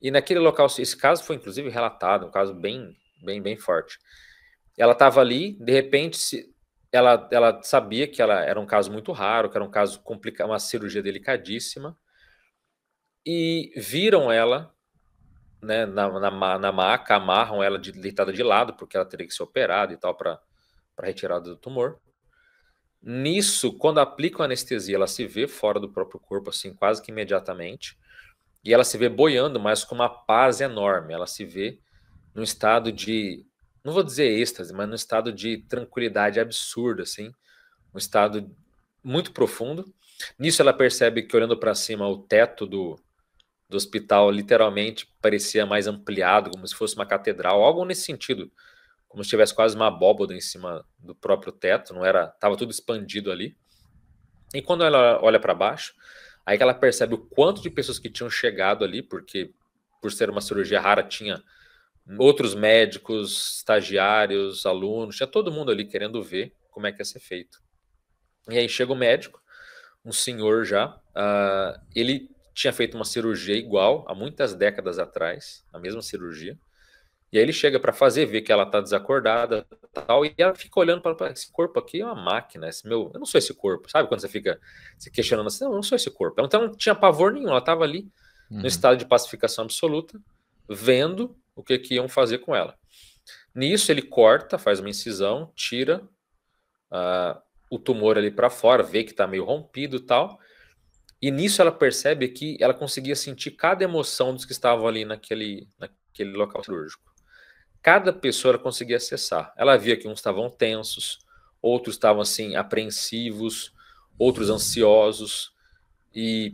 e naquele local, esse caso foi inclusive relatado, um caso bem forte. Ela estava ali, de repente, ela sabia que ela era um caso muito raro, que era um caso complicado, uma cirurgia delicadíssima, e viram ela, né, na maca, amarram ela deitada de lado, porque ela teria que ser operada e tal, para retirada do tumor. Nisso, quando aplicam anestesia, ela se vê fora do próprio corpo, assim, quase que imediatamente, e ela se vê boiando, mas com uma paz enorme. Ela se vê num estado de, não vou dizer êxtase, mas num estado de tranquilidade absurda, assim, um estado muito profundo. Nisso, ela percebe que, olhando para cima, o teto do hospital literalmente parecia mais ampliado, como se fosse uma catedral, algo nesse sentido, como se tivesse quase uma abóboda em cima do próprio teto, não era, estava tudo expandido ali. E quando ela olha para baixo, aí que ela percebe o quanto de pessoas que tinham chegado ali, porque por ser uma cirurgia rara tinha outros médicos, estagiários, alunos, tinha todo mundo ali querendo ver como é que ia ser feito. E aí chega o médico, um senhor já, ele tinha feito uma cirurgia igual há muitas décadas atrás, a mesma cirurgia. E aí ele chega para fazer, vê que ela tá desacordada, tal, e ela fica olhando para esse corpo aqui é uma máquina, eu não sou esse corpo, sabe? Quando você fica se questionando assim, não, eu não sou esse corpo. Então não tinha pavor nenhum, ela estava ali no estado de pacificação absoluta, vendo o que iam fazer com ela. Nisso ele corta, faz uma incisão, tira o tumor ali para fora, vê que está meio rompido e tal. E nisso ela percebe que ela conseguia sentir cada emoção dos que estavam ali naquele local cirúrgico. Cada pessoa ela conseguia acessar. Ela via que uns estavam tensos, outros estavam assim apreensivos, outros ansiosos, e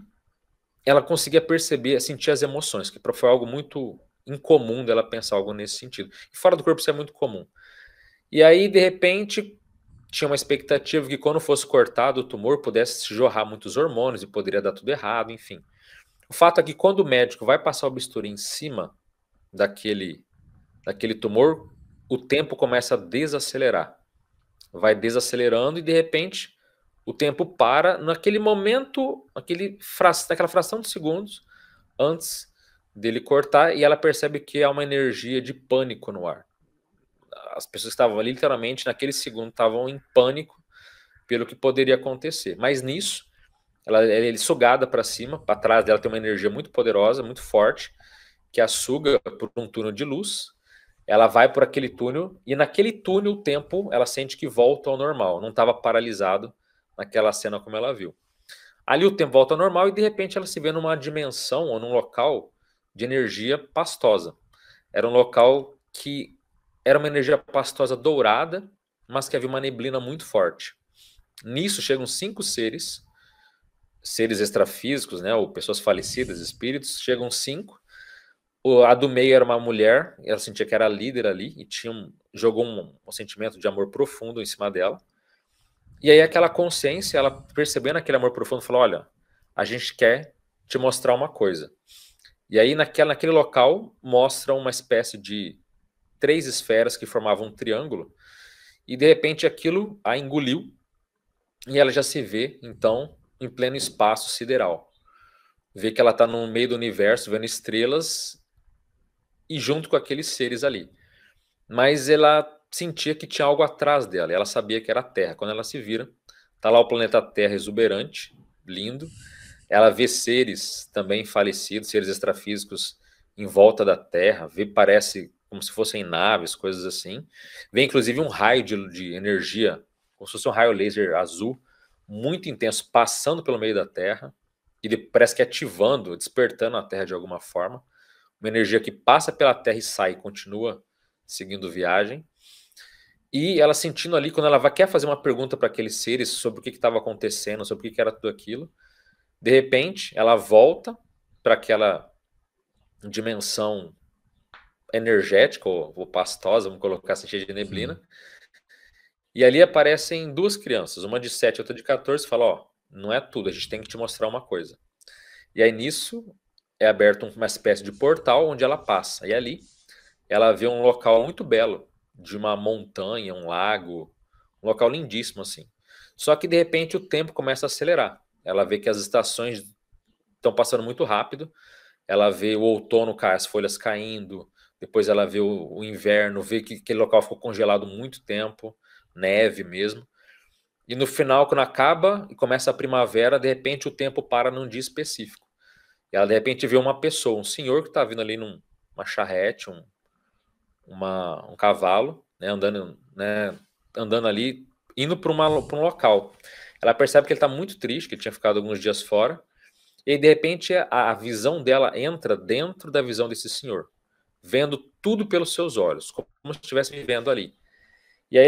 ela conseguia perceber, sentir as emoções, que foi algo muito incomum dela pensar algo nesse sentido. E fora do corpo isso é muito comum. E aí, de repente, tinha uma expectativa que quando fosse cortado o tumor pudesse jorrar muitos hormônios e poderia dar tudo errado, enfim. O fato é que quando o médico vai passar o bisturi em cima daquele tumor, o tempo começa a desacelerar. Vai desacelerando e, de repente, o tempo para naquele momento, naquela fração de segundos antes dele cortar, e ela percebe que há uma energia de pânico no ar. As pessoas que estavam ali, literalmente, naquele segundo, estavam em pânico pelo que poderia acontecer. Mas nisso, ela é sugada para cima, para trás dela tem uma energia muito poderosa, muito forte, que a suga por um túnel de luz. Ela vai por aquele túnel, e naquele túnel o tempo ela sente que volta ao normal, não estava paralisado naquela cena como ela viu. Ali o tempo volta ao normal e de repente ela se vê numa dimensão ou num local de energia pastosa. Era um local que era uma energia pastosa dourada, mas que havia uma neblina muito forte. Nisso chegam 5 seres extrafísicos, né, ou pessoas falecidas, espíritos, chegam 5, A do meio era uma mulher, ela sentia que era a líder ali, e jogou um sentimento de amor profundo em cima dela. E aí aquela consciência, ela percebendo aquele amor profundo, falou, olha, a gente quer te mostrar uma coisa. E aí naquele local mostra uma espécie de 3 esferas que formavam um triângulo, e de repente aquilo a engoliu, e ela já se vê, então, em pleno espaço sideral. Vê que ela está no meio do universo, vendo estrelas, e junto com aqueles seres ali. Mas ela sentia que tinha algo atrás dela, e ela sabia que era a Terra. Quando ela se vira, tá lá o planeta Terra exuberante, lindo. Ela vê seres também falecidos, seres extrafísicos em volta da Terra, parece como se fossem naves, coisas assim. Vê inclusive um raio de energia, como se fosse um raio laser azul, muito intenso, passando pelo meio da Terra, e parece que ativando, despertando a Terra de alguma forma. Uma energia que passa pela Terra e sai, e continua seguindo viagem. E ela sentindo ali, quando ela quer fazer uma pergunta para aqueles seres sobre o que estava acontecendo, sobre o que era tudo aquilo, de repente ela volta para aquela dimensão energética ou pastosa, vamos colocar assim, cheia de neblina. E ali aparecem 2 crianças, uma de 7 e outra de 14, e fala, ó, não é tudo, a gente tem que te mostrar uma coisa. E aí nisso é aberto uma espécie de portal onde ela passa. E ali ela vê um local muito belo, de uma montanha, um lago, um local lindíssimo assim. Só que de repente o tempo começa a acelerar. Ela vê que as estações estão passando muito rápido. Ela vê o outono, as folhas caindo. Depois ela vê o inverno, vê que aquele local ficou congelado muito tempo, neve mesmo. E no final, quando acaba e começa a primavera, de repente o tempo para num dia específico. E ela de repente vê uma pessoa, um senhor que está vindo ali numa charrete, um cavalo, né, andando ali, indo para um local. Ela percebe que ele está muito triste, que ele tinha ficado alguns dias fora, e aí, de repente a visão dela entra dentro da visão desse senhor, vendo tudo pelos seus olhos, como se estivesse vivendo ali. E aí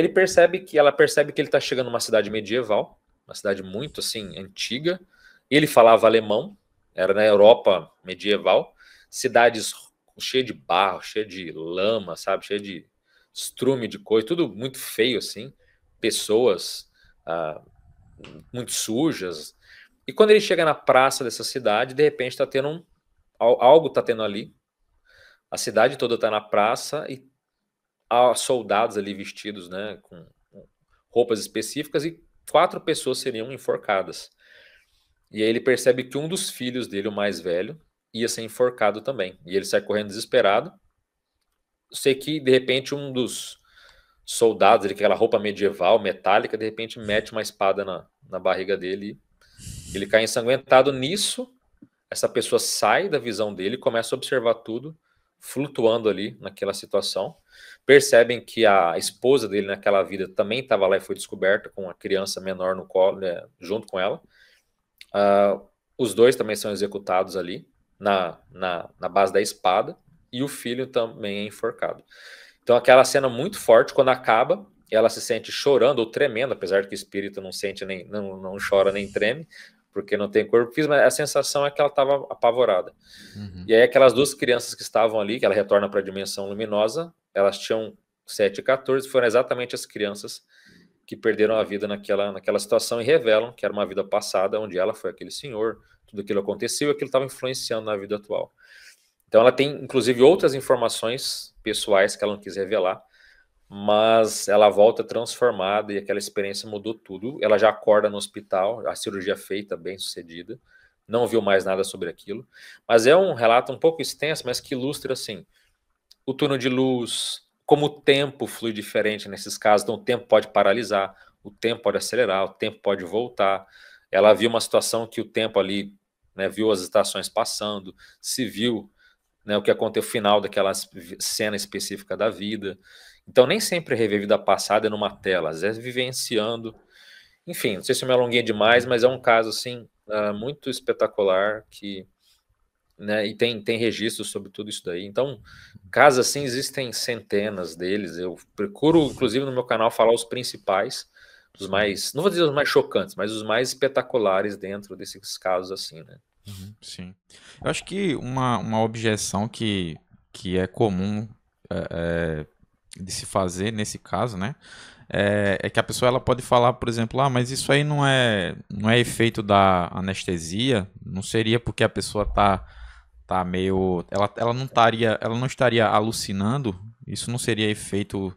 ela percebe que ele está chegando numa cidade medieval, uma cidade muito assim antiga. Ele falava alemão, era na Europa medieval, cidades cheia de barro, cheia de lama, sabe, cheia de estrume de coisa, tudo muito feio assim, pessoas muito sujas. E quando ele chega na praça dessa cidade, de repente está tendo algo está tendo ali. A cidade toda está na praça e há soldados ali vestidos, né, com roupas específicas, e 4 pessoas seriam enforcadas. E aí ele percebe que um dos filhos dele, o mais velho, ia ser enforcado também. E ele sai correndo desesperado. Sei que, de repente, um dos soldados, aquela roupa medieval, metálica, de repente mete uma espada na barriga dele. E ele cai ensanguentado. Nisso, essa pessoa sai da visão dele e começa a observar tudo, flutuando ali naquela situação. Percebem que a esposa dele naquela vida também estava lá e foi descoberta com uma criança menor no colo, né, junto com ela. Os dois também são executados ali na base da espada, e o filho também é enforcado. Então aquela cena muito forte, quando acaba, ela se sente chorando ou tremendo, apesar de que o espírito não sente não chora nem treme, porque não tem corpo físico, mas a sensação é que ela estava apavorada. E aí aquelas 2 crianças que estavam ali, que ela retorna para a dimensão luminosa, elas tinham 7 e 14, foram exatamente as crianças que perderam a vida naquela situação, e revelam que era uma vida passada, onde ela foi aquele senhor, tudo aquilo aconteceu e aquilo estava influenciando na vida atual. Então ela tem, inclusive, outras informações pessoais que ela não quis revelar, mas ela volta transformada e aquela experiência mudou tudo. Ela já acorda no hospital, a cirurgia feita, bem sucedida, não viu mais nada sobre aquilo, mas é um relato um pouco extenso, mas que ilustra assim, o túnel de luz, como o tempo flui diferente nesses casos. Então o tempo pode paralisar, o tempo pode acelerar, o tempo pode voltar. Ela viu uma situação que o tempo ali, né, viu as estações passando, se viu, né, o que aconteceu no final daquela cena específica da vida. Então nem sempre rever a vida passada numa tela, às vezes vivenciando. Enfim, não sei se eu me alonguei demais, mas é um caso assim muito espetacular que, né, e tem registros sobre tudo isso daí. Então, casos assim existem centenas deles. Eu procuro, inclusive, no meu canal falar os principais, os mais, não vou dizer os mais chocantes, mas os mais espetaculares dentro desses casos assim, né? Sim. Eu acho que uma objeção que que é comum de se fazer nesse caso, né? É que a pessoa ela pode falar, por exemplo, mas isso aí não é efeito da anestesia, não seria porque a pessoa tá meio, ela não estaria alucinando, isso não seria efeito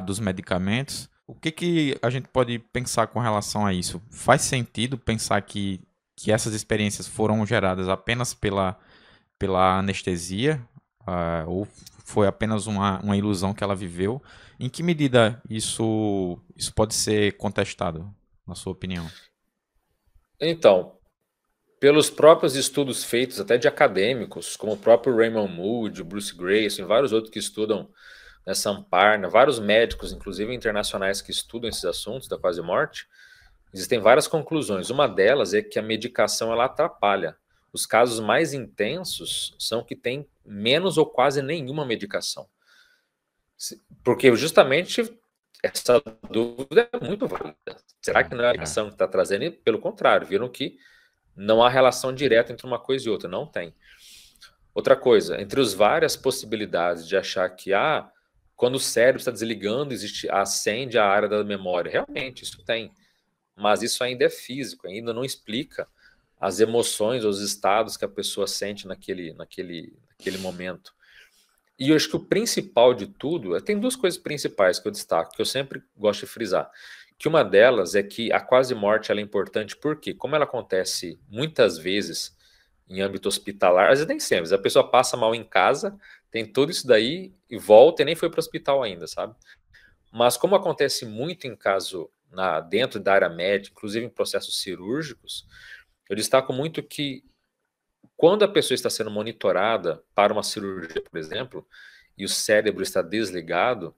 dos medicamentos. O que a gente pode pensar com relação a isso? Faz sentido pensar que essas experiências foram geradas apenas pela anestesia, ou foi apenas uma ilusão que ela viveu? Em que medida isso pode ser contestado, na sua opinião? Então, pelos próprios estudos feitos, até de acadêmicos, como o próprio Raymond Moody, Bruce Grayson, e vários outros que estudam, né, Samparna, vários médicos, inclusive internacionais, que estudam esses assuntos da quase morte, existem várias conclusões. Uma delas é que a medicação ela atrapalha. Os casos mais intensos são que têm menos ou quase nenhuma medicação. Porque justamente essa dúvida é muito válida. Será que não é a medicação que está trazendo? E, pelo contrário, viram que não há relação direta entre uma coisa e outra. Não tem. Outra coisa, entre as várias possibilidades de achar que quando o cérebro está desligando, acende a área da memória. Realmente, isso tem. Mas isso ainda é físico, ainda não explica as emoções, os estados que a pessoa sente naquele momento. E eu acho que o principal de tudo, tem duas coisas principais que eu destaco, que eu sempre gosto de frisar. Que uma delas é que a quase morte ela é importante porque, como ela acontece muitas vezes em âmbito hospitalar, às vezes nem sempre, a pessoa passa mal em casa, tem tudo isso daí e volta e nem foi para o hospital ainda, sabe? Mas como acontece muito em caso dentro da área médica, inclusive em processos cirúrgicos, eu destaco muito que quando a pessoa está sendo monitorada para uma cirurgia, por exemplo, e o cérebro está desligado,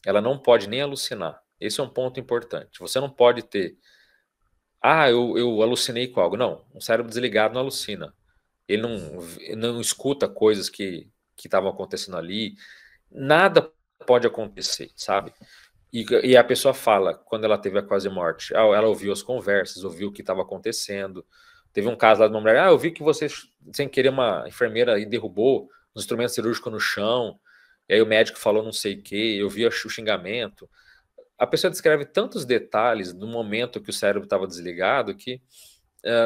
ela não pode nem alucinar. Esse é um ponto importante. Você não pode ter, eu alucinei com algo. Não, um cérebro desligado não alucina. Ele não escuta coisas que estavam acontecendo ali. Nada pode acontecer, sabe? E a pessoa fala, quando ela teve a quase morte, ela ouviu as conversas, ouviu o que estava acontecendo. Teve um caso lá de uma mulher, eu vi que você, sem querer, uma enfermeira aí derrubou os instrumentos cirúrgicos no chão, e aí o médico falou não sei o que, eu vi o xingamento. A pessoa descreve tantos detalhes no momento que o cérebro estava desligado que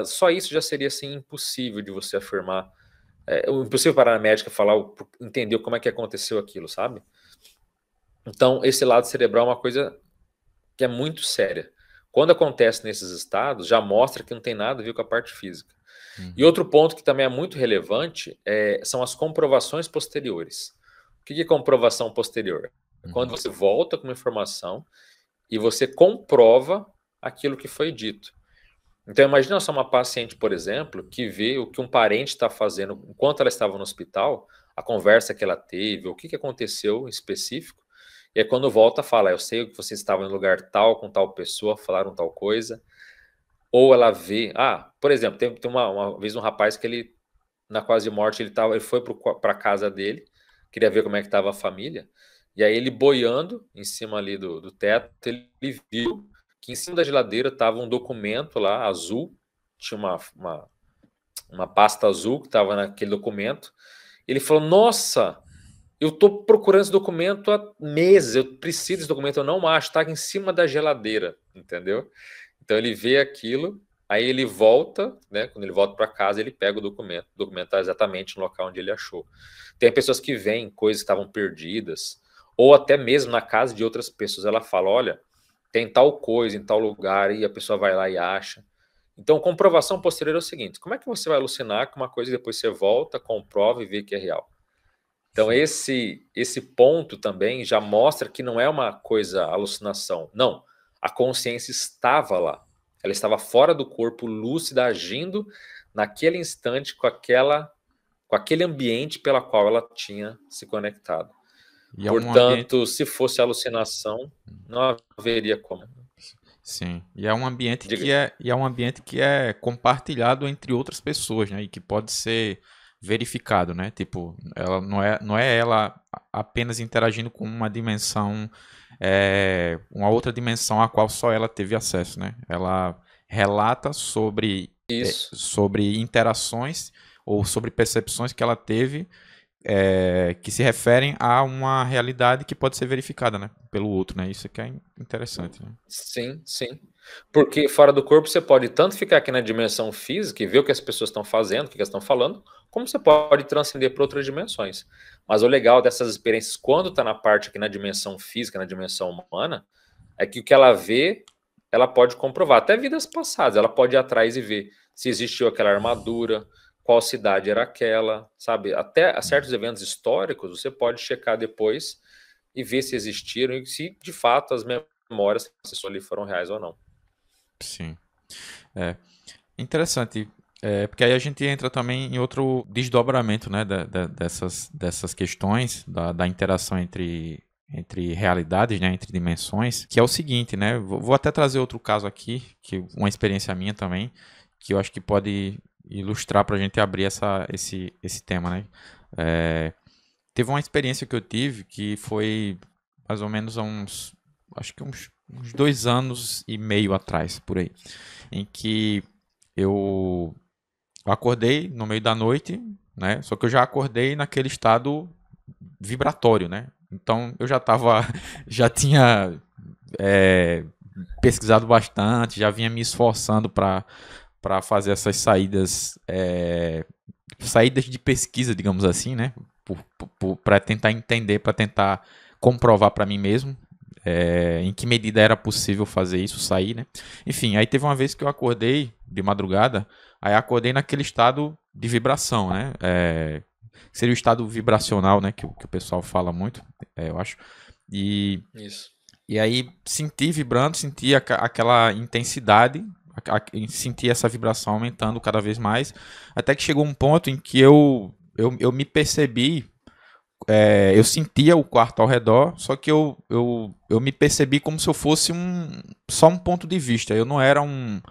só isso já seria assim impossível de você afirmar. Impossível para a médica falar, entender como é que aconteceu aquilo, sabe? Então, esse lado cerebral é uma coisa que é muito séria. Quando acontece nesses estados, já mostra que não tem nada a ver com a parte física. E outro ponto que também é muito relevante são as comprovações posteriores. O que é comprovação posterior? Quando você volta com uma informação e você comprova aquilo que foi dito. Então, imagina só uma paciente, por exemplo, que vê o que um parente está fazendo enquanto ela estava no hospital, a conversa que ela teve, o que aconteceu em específico, e aí quando volta fala, eu sei que você estava em lugar tal, com tal pessoa, falaram tal coisa, ou ela vê, por exemplo, tem uma vez um rapaz que ele, na quase morte, ele foi para a casa dele, queria ver como é que estava a família, e aí ele boiando em cima ali do teto, ele viu que em cima da geladeira estava um documento lá, azul, tinha uma pasta azul que estava naquele documento. Ele falou, nossa, eu estou procurando esse documento há meses, eu preciso desse documento, eu não acho, está em cima da geladeira, entendeu? Então ele vê aquilo, aí ele volta, né? Quando ele volta para casa, ele pega o documento está exatamente no local onde ele achou. Tem pessoas que veem coisas que estavam perdidas, ou até mesmo na casa de outras pessoas, ela fala, olha, tem tal coisa em tal lugar, e a pessoa vai lá e acha. Então, comprovação posterior é o seguinte, como é que você vai alucinar com uma coisa e depois você volta, comprova e vê que é real? Então, esse ponto também já mostra que não é uma coisa alucinação. Não, a consciência estava lá. Ela estava fora do corpo, lúcida, agindo naquele instante com aquele ambiente pela qual ela tinha se conectado. E Portanto, se fosse alucinação, não haveria como. Sim, e é um ambiente Diga. que é compartilhado entre outras pessoas, né? E que pode ser verificado, né? Tipo, ela não é ela apenas interagindo com uma dimensão, uma outra dimensão a qual só ela teve acesso, né? Ela relata sobre Isso. sobre interações ou sobre percepções que ela teve que se referem a uma realidade que pode ser verificada, né, pelo outro, né? Isso que é interessante, né? Sim, sim. Porque fora do corpo você pode tanto ficar aqui na dimensão física e ver o que as pessoas estão fazendo, o que elas estão falando, como você pode transcender para outras dimensões. Mas o legal dessas experiências, quando está na parte aqui na dimensão física, na dimensão humana, é que o que ela vê, ela pode comprovar. Até vidas passadas, ela pode ir atrás e ver se existiu aquela armadura, qual cidade era aquela, sabe? Até certos eventos históricos, você pode checar depois e ver se existiram e se, de fato, as memórias que você ali foram reais ou não. Sim. É interessante, porque aí a gente entra também em outro desdobramento, né, dessas questões da interação entre realidades, né, entre dimensões, que é o seguinte, né, vou até trazer outro caso aqui, que uma experiência minha também, que eu acho que pode ilustrar para a gente abrir esse tema, né. Teve uma experiência que eu tive que foi mais ou menos acho que uns 2 anos e meio atrás, por aí, em que eu acordei no meio da noite, né? Só que eu já acordei naquele estado vibratório, né? Então eu já tinha pesquisado bastante, já vinha me esforçando para fazer essas saídas de pesquisa, digamos assim, né? Para tentar entender, para tentar comprovar para mim mesmo em que medida era possível fazer isso, sair, né? Enfim, aí teve uma vez que eu acordei de madrugada, aí acordei naquele estado de vibração, né? Seria o estado vibracional, né? Que o pessoal fala muito, eu acho. Isso. E aí senti vibrando, senti aquela intensidade, senti essa vibração aumentando cada vez mais, até que chegou um ponto em que eu me percebi, eu sentia o quarto ao redor, só que eu me percebi como se eu fosse só um ponto de vista. Eu não era um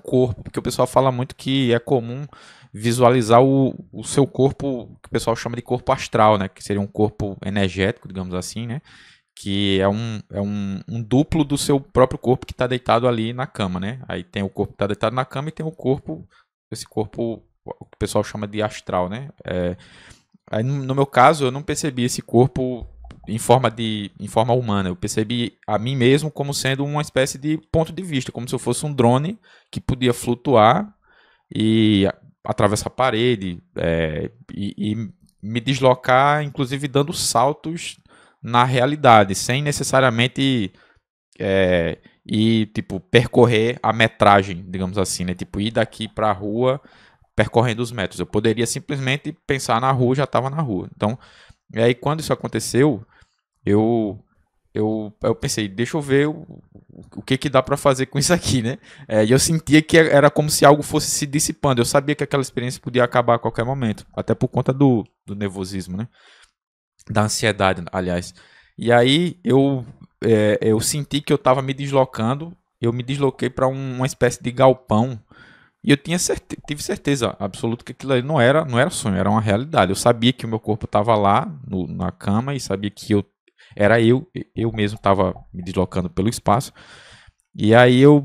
corpo, porque o pessoal fala muito que é comum visualizar o seu corpo, que o pessoal chama de corpo astral, né? Que seria um corpo energético, digamos assim, né? Que é um duplo do seu próprio corpo que está deitado ali na cama, né? Aí tem o corpo que está deitado na cama e tem esse corpo, o que o pessoal chama de astral, né? Aí no meu caso, eu não percebi esse corpo em forma humana. Eu percebi a mim mesmo como sendo uma espécie de ponto de vista, como se eu fosse um drone que podia flutuar e atravessar a parede e me deslocar, inclusive dando saltos na realidade, sem necessariamente ir, tipo, percorrer a metragem, digamos assim, né? Tipo, ir daqui para a rua percorrendo os metros. Eu poderia simplesmente pensar na rua, já estava na rua. Então, e aí quando isso aconteceu, eu eu pensei, deixa eu ver o que dá para fazer com isso aqui, né? E eu sentia que era como se algo fosse se dissipando. Eu sabia que aquela experiência podia acabar a qualquer momento, até por conta do nervosismo, né? Da ansiedade, aliás. E aí eu senti que eu estava me deslocando, eu me desloquei para uma espécie de galpão e eu tive certeza absoluta que aquilo ali não era sonho, era uma realidade. Eu sabia que o meu corpo estava lá na cama e sabia que eu mesmo estava me deslocando pelo espaço. E aí eu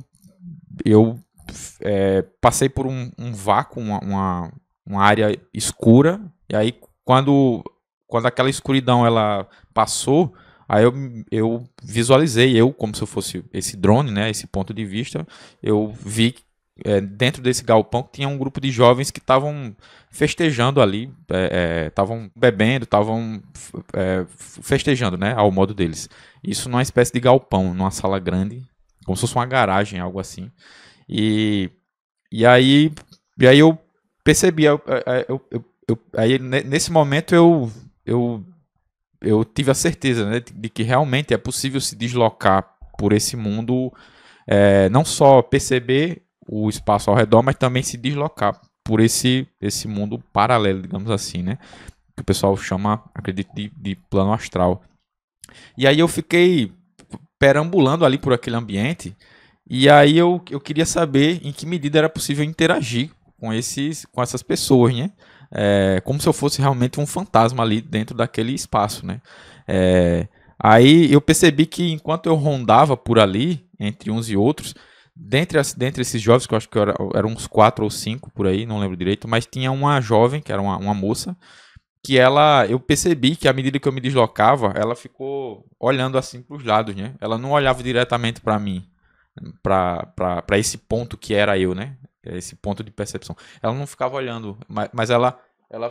passei por um vácuo, uma área escura. E aí quando aquela escuridão ela passou, aí eu visualizei como se eu fosse esse drone, né, esse ponto de vista. Eu vi dentro desse galpão que tinha um grupo de jovens que estavam festejando ali, estavam bebendo, estavam festejando, né, ao modo deles. Isso numa espécie de galpão, numa sala grande, como se fosse uma garagem, algo assim. E, e aí, eu percebi, aí nesse momento eu tive a certeza, né, de que realmente é possível se deslocar por esse mundo, não só perceber o espaço ao redor, mas também se deslocar por esse mundo paralelo, digamos assim, né? Que o pessoal chama, acredito, de plano astral. E aí eu fiquei perambulando ali por aquele ambiente, e aí eu queria saber em que medida era possível interagir com essas pessoas, né? Como se eu fosse realmente um fantasma ali dentro daquele espaço, né? Aí eu percebi que enquanto eu rondava por ali, entre uns e outros, dentre esses jovens, que eu acho que eram uns 4 ou 5 por aí, não lembro direito, mas tinha uma jovem, que era uma moça, que ela, eu percebi que à medida que eu me deslocava, ela ficou olhando assim para os lados, né? Ela não olhava diretamente para mim, para esse ponto que era eu, né? Esse ponto de percepção. Ela não ficava olhando, mas ela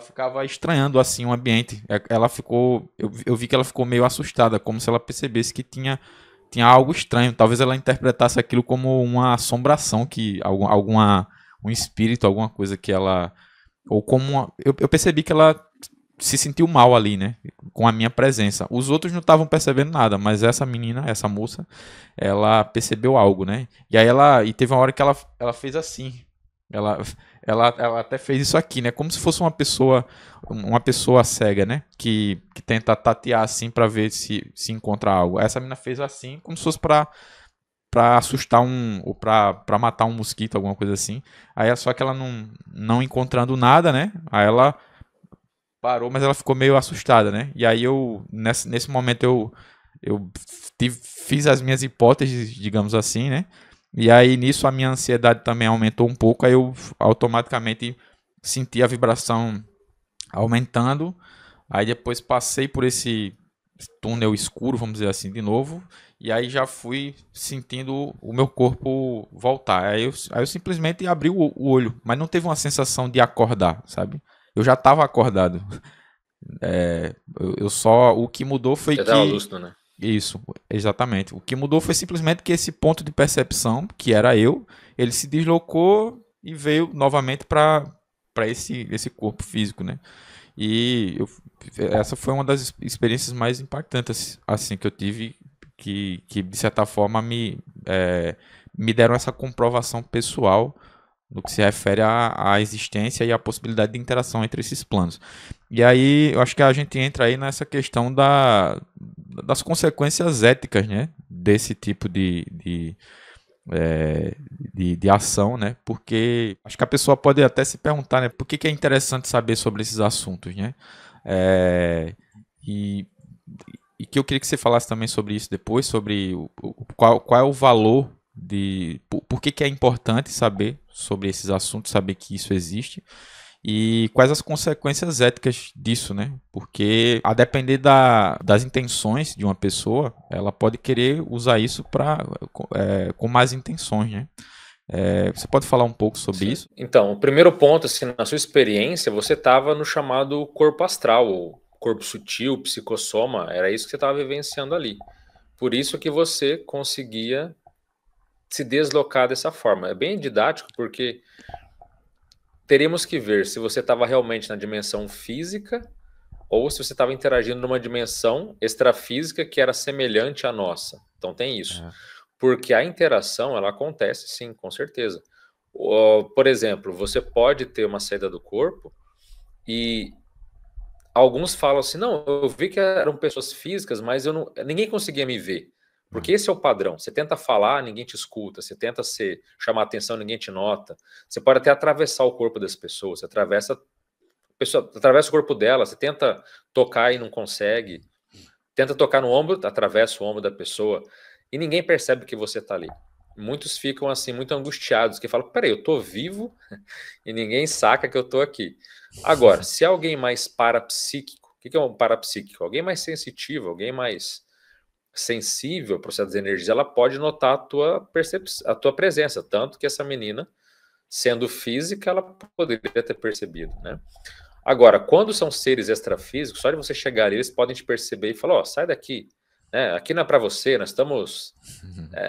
ficava estranhando assim o ambiente. Ela ficou, eu vi que ela ficou meio assustada, como se ela percebesse que tinha algo estranho. Talvez ela interpretasse aquilo como uma assombração, que alguma um espírito, alguma coisa que ela ou como eu percebi que ela se sentiu mal ali, né? Com a minha presença. Os outros não estavam percebendo nada, mas essa menina, essa moça, ela percebeu algo, né? E aí e teve uma hora que ela fez assim. Ela, ela até fez isso aqui, né? Como se fosse uma pessoa cega, né? Que tenta tatear assim para ver se encontra algo. Essa menina fez assim, como se fosse para assustar ou para matar um mosquito, alguma coisa assim. Aí só que ela não encontrando nada, né? Aí ela parou, mas ela ficou meio assustada, né? E aí nesse momento eu fiz as minhas hipóteses, digamos assim, né? E aí nisso a minha ansiedade também aumentou um pouco, aí eu automaticamente senti a vibração aumentando, aí depois passei por esse túnel escuro, vamos dizer assim, de novo, e aí já fui sentindo o meu corpo voltar. Aí eu simplesmente abri o olho, mas não teve uma sensação de acordar, sabe? Eu já estava acordado. Eu só. O que mudou foi Você estava que. lúcido, né? Isso, exatamente. O que mudou foi simplesmente que esse ponto de percepção, que era eu, ele se deslocou e veio novamente para esse corpo físico, né? E essa foi uma das experiências mais impactantes assim que eu tive, que de certa forma me deram essa comprovação pessoal no que se refere à existência e à possibilidade de interação entre esses planos. E aí, eu acho que a gente entra aí nessa questão das consequências éticas, né? Desse tipo de ação, né? Porque acho que a pessoa pode até se perguntar, né? Por que é interessante saber sobre esses assuntos, né? É, e, e que eu queria que você falasse também sobre isso depois, sobre qual é o valor por que é importante saber sobre esses assuntos, saber que isso existe e quais as consequências éticas disso, né? Porque a depender das intenções de uma pessoa, ela pode querer usar isso com más intenções, né? Você pode falar um pouco sobre Sim. isso? Então, o primeiro ponto, assim, na sua experiência, você estava no chamado corpo astral, ou corpo sutil, psicossoma, era isso que você estava vivenciando ali. Por isso que você conseguia se deslocar dessa forma. É bem didático, porque teríamos que ver se você estava realmente na dimensão física ou se você estava interagindo numa dimensão extrafísica que era semelhante à nossa. Então tem isso. É. Porque a interação, ela acontece sim, com certeza. Por exemplo, você pode ter uma saída do corpo e alguns falam assim, não, eu vi que eram pessoas físicas, mas ninguém conseguia me ver. Porque esse é o padrão. Você tenta falar, ninguém te escuta. Você tenta chamar atenção, ninguém te nota. Você pode até atravessar o corpo das pessoas. Você atravessa o corpo dela, você tenta tocar e não consegue, tenta tocar no ombro, atravessa o ombro da pessoa e ninguém percebe que você está ali. Muitos ficam assim, muito angustiados, que falam, peraí, eu tô vivo e ninguém saca que eu tô aqui. Agora, se alguém mais parapsíquico, o que é um parapsíquico? Alguém mais sensitivo, alguém mais sensível ao processo de energia, ela pode notar a tua presença, tanto que essa menina, sendo física, ela poderia ter percebido, né? Agora, quando são seres extrafísicos, só de você chegar ali, eles podem te perceber e falar, ó, sai daqui, né? Aqui não é para você, nós estamos...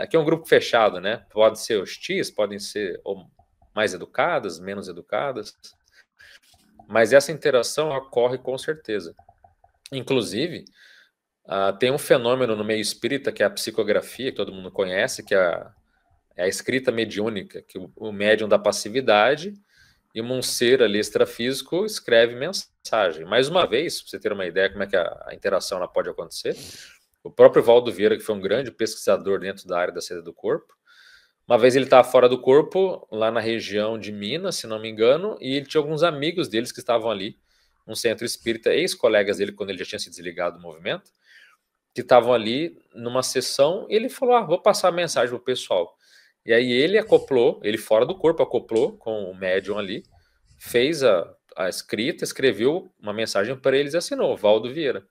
aqui é um grupo fechado, né? Pode ser hostis, podem ser mais educadas, menos educadas, mas essa interação ocorre com certeza. Inclusive, tem um fenômeno no meio espírita, que é a psicografia, que todo mundo conhece, que é a escrita mediúnica, que o médium da passividade e um ser ali extrafísico escreve mensagem. Mais uma vez, para você ter uma ideia como é que a interação ela pode acontecer, o próprio Valdo Vieira, que foi um grande pesquisador dentro da área da saída do corpo, uma vez ele estava fora do corpo, lá na região de Minas, se não me engano, e ele tinha alguns amigos deles que estavam ali, um centro espírita, ex-colegas dele, quando ele já tinha se desligado do movimento, que estavam ali numa sessão, e ele falou, vou passar a mensagem pro pessoal. E aí ele fora do corpo, acoplou com o médium ali, a escrita, escreveu uma mensagem para eles e assinou, Valdo Vieira.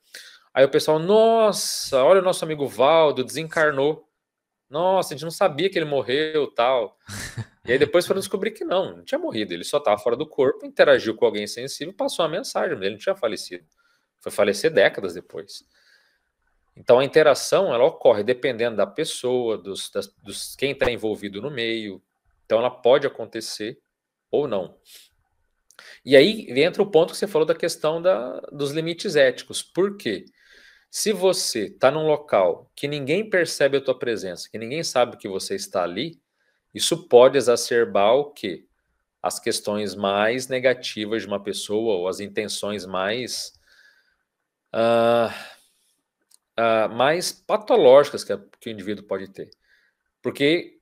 Aí o pessoal, nossa, olha o nosso amigo Valdo, desencarnou. Nossa, a gente não sabia que ele morreu, tal. E aí depois foram descobrir que não tinha morrido, ele só estava fora do corpo, interagiu com alguém sensível, passou a mensagem, ele não tinha falecido. Foi falecer décadas depois. Então a interação, ela ocorre dependendo da pessoa, dos quem está envolvido no meio. Então ela pode acontecer ou não. E aí entra o ponto que você falou da questão dos limites éticos. Por quê? Se você está num local que ninguém percebe a tua presença, que ninguém sabe que você está ali, isso pode exacerbar o quê? As questões mais negativas de uma pessoa ou as intenções mais mais patológicas que o indivíduo pode ter. Porque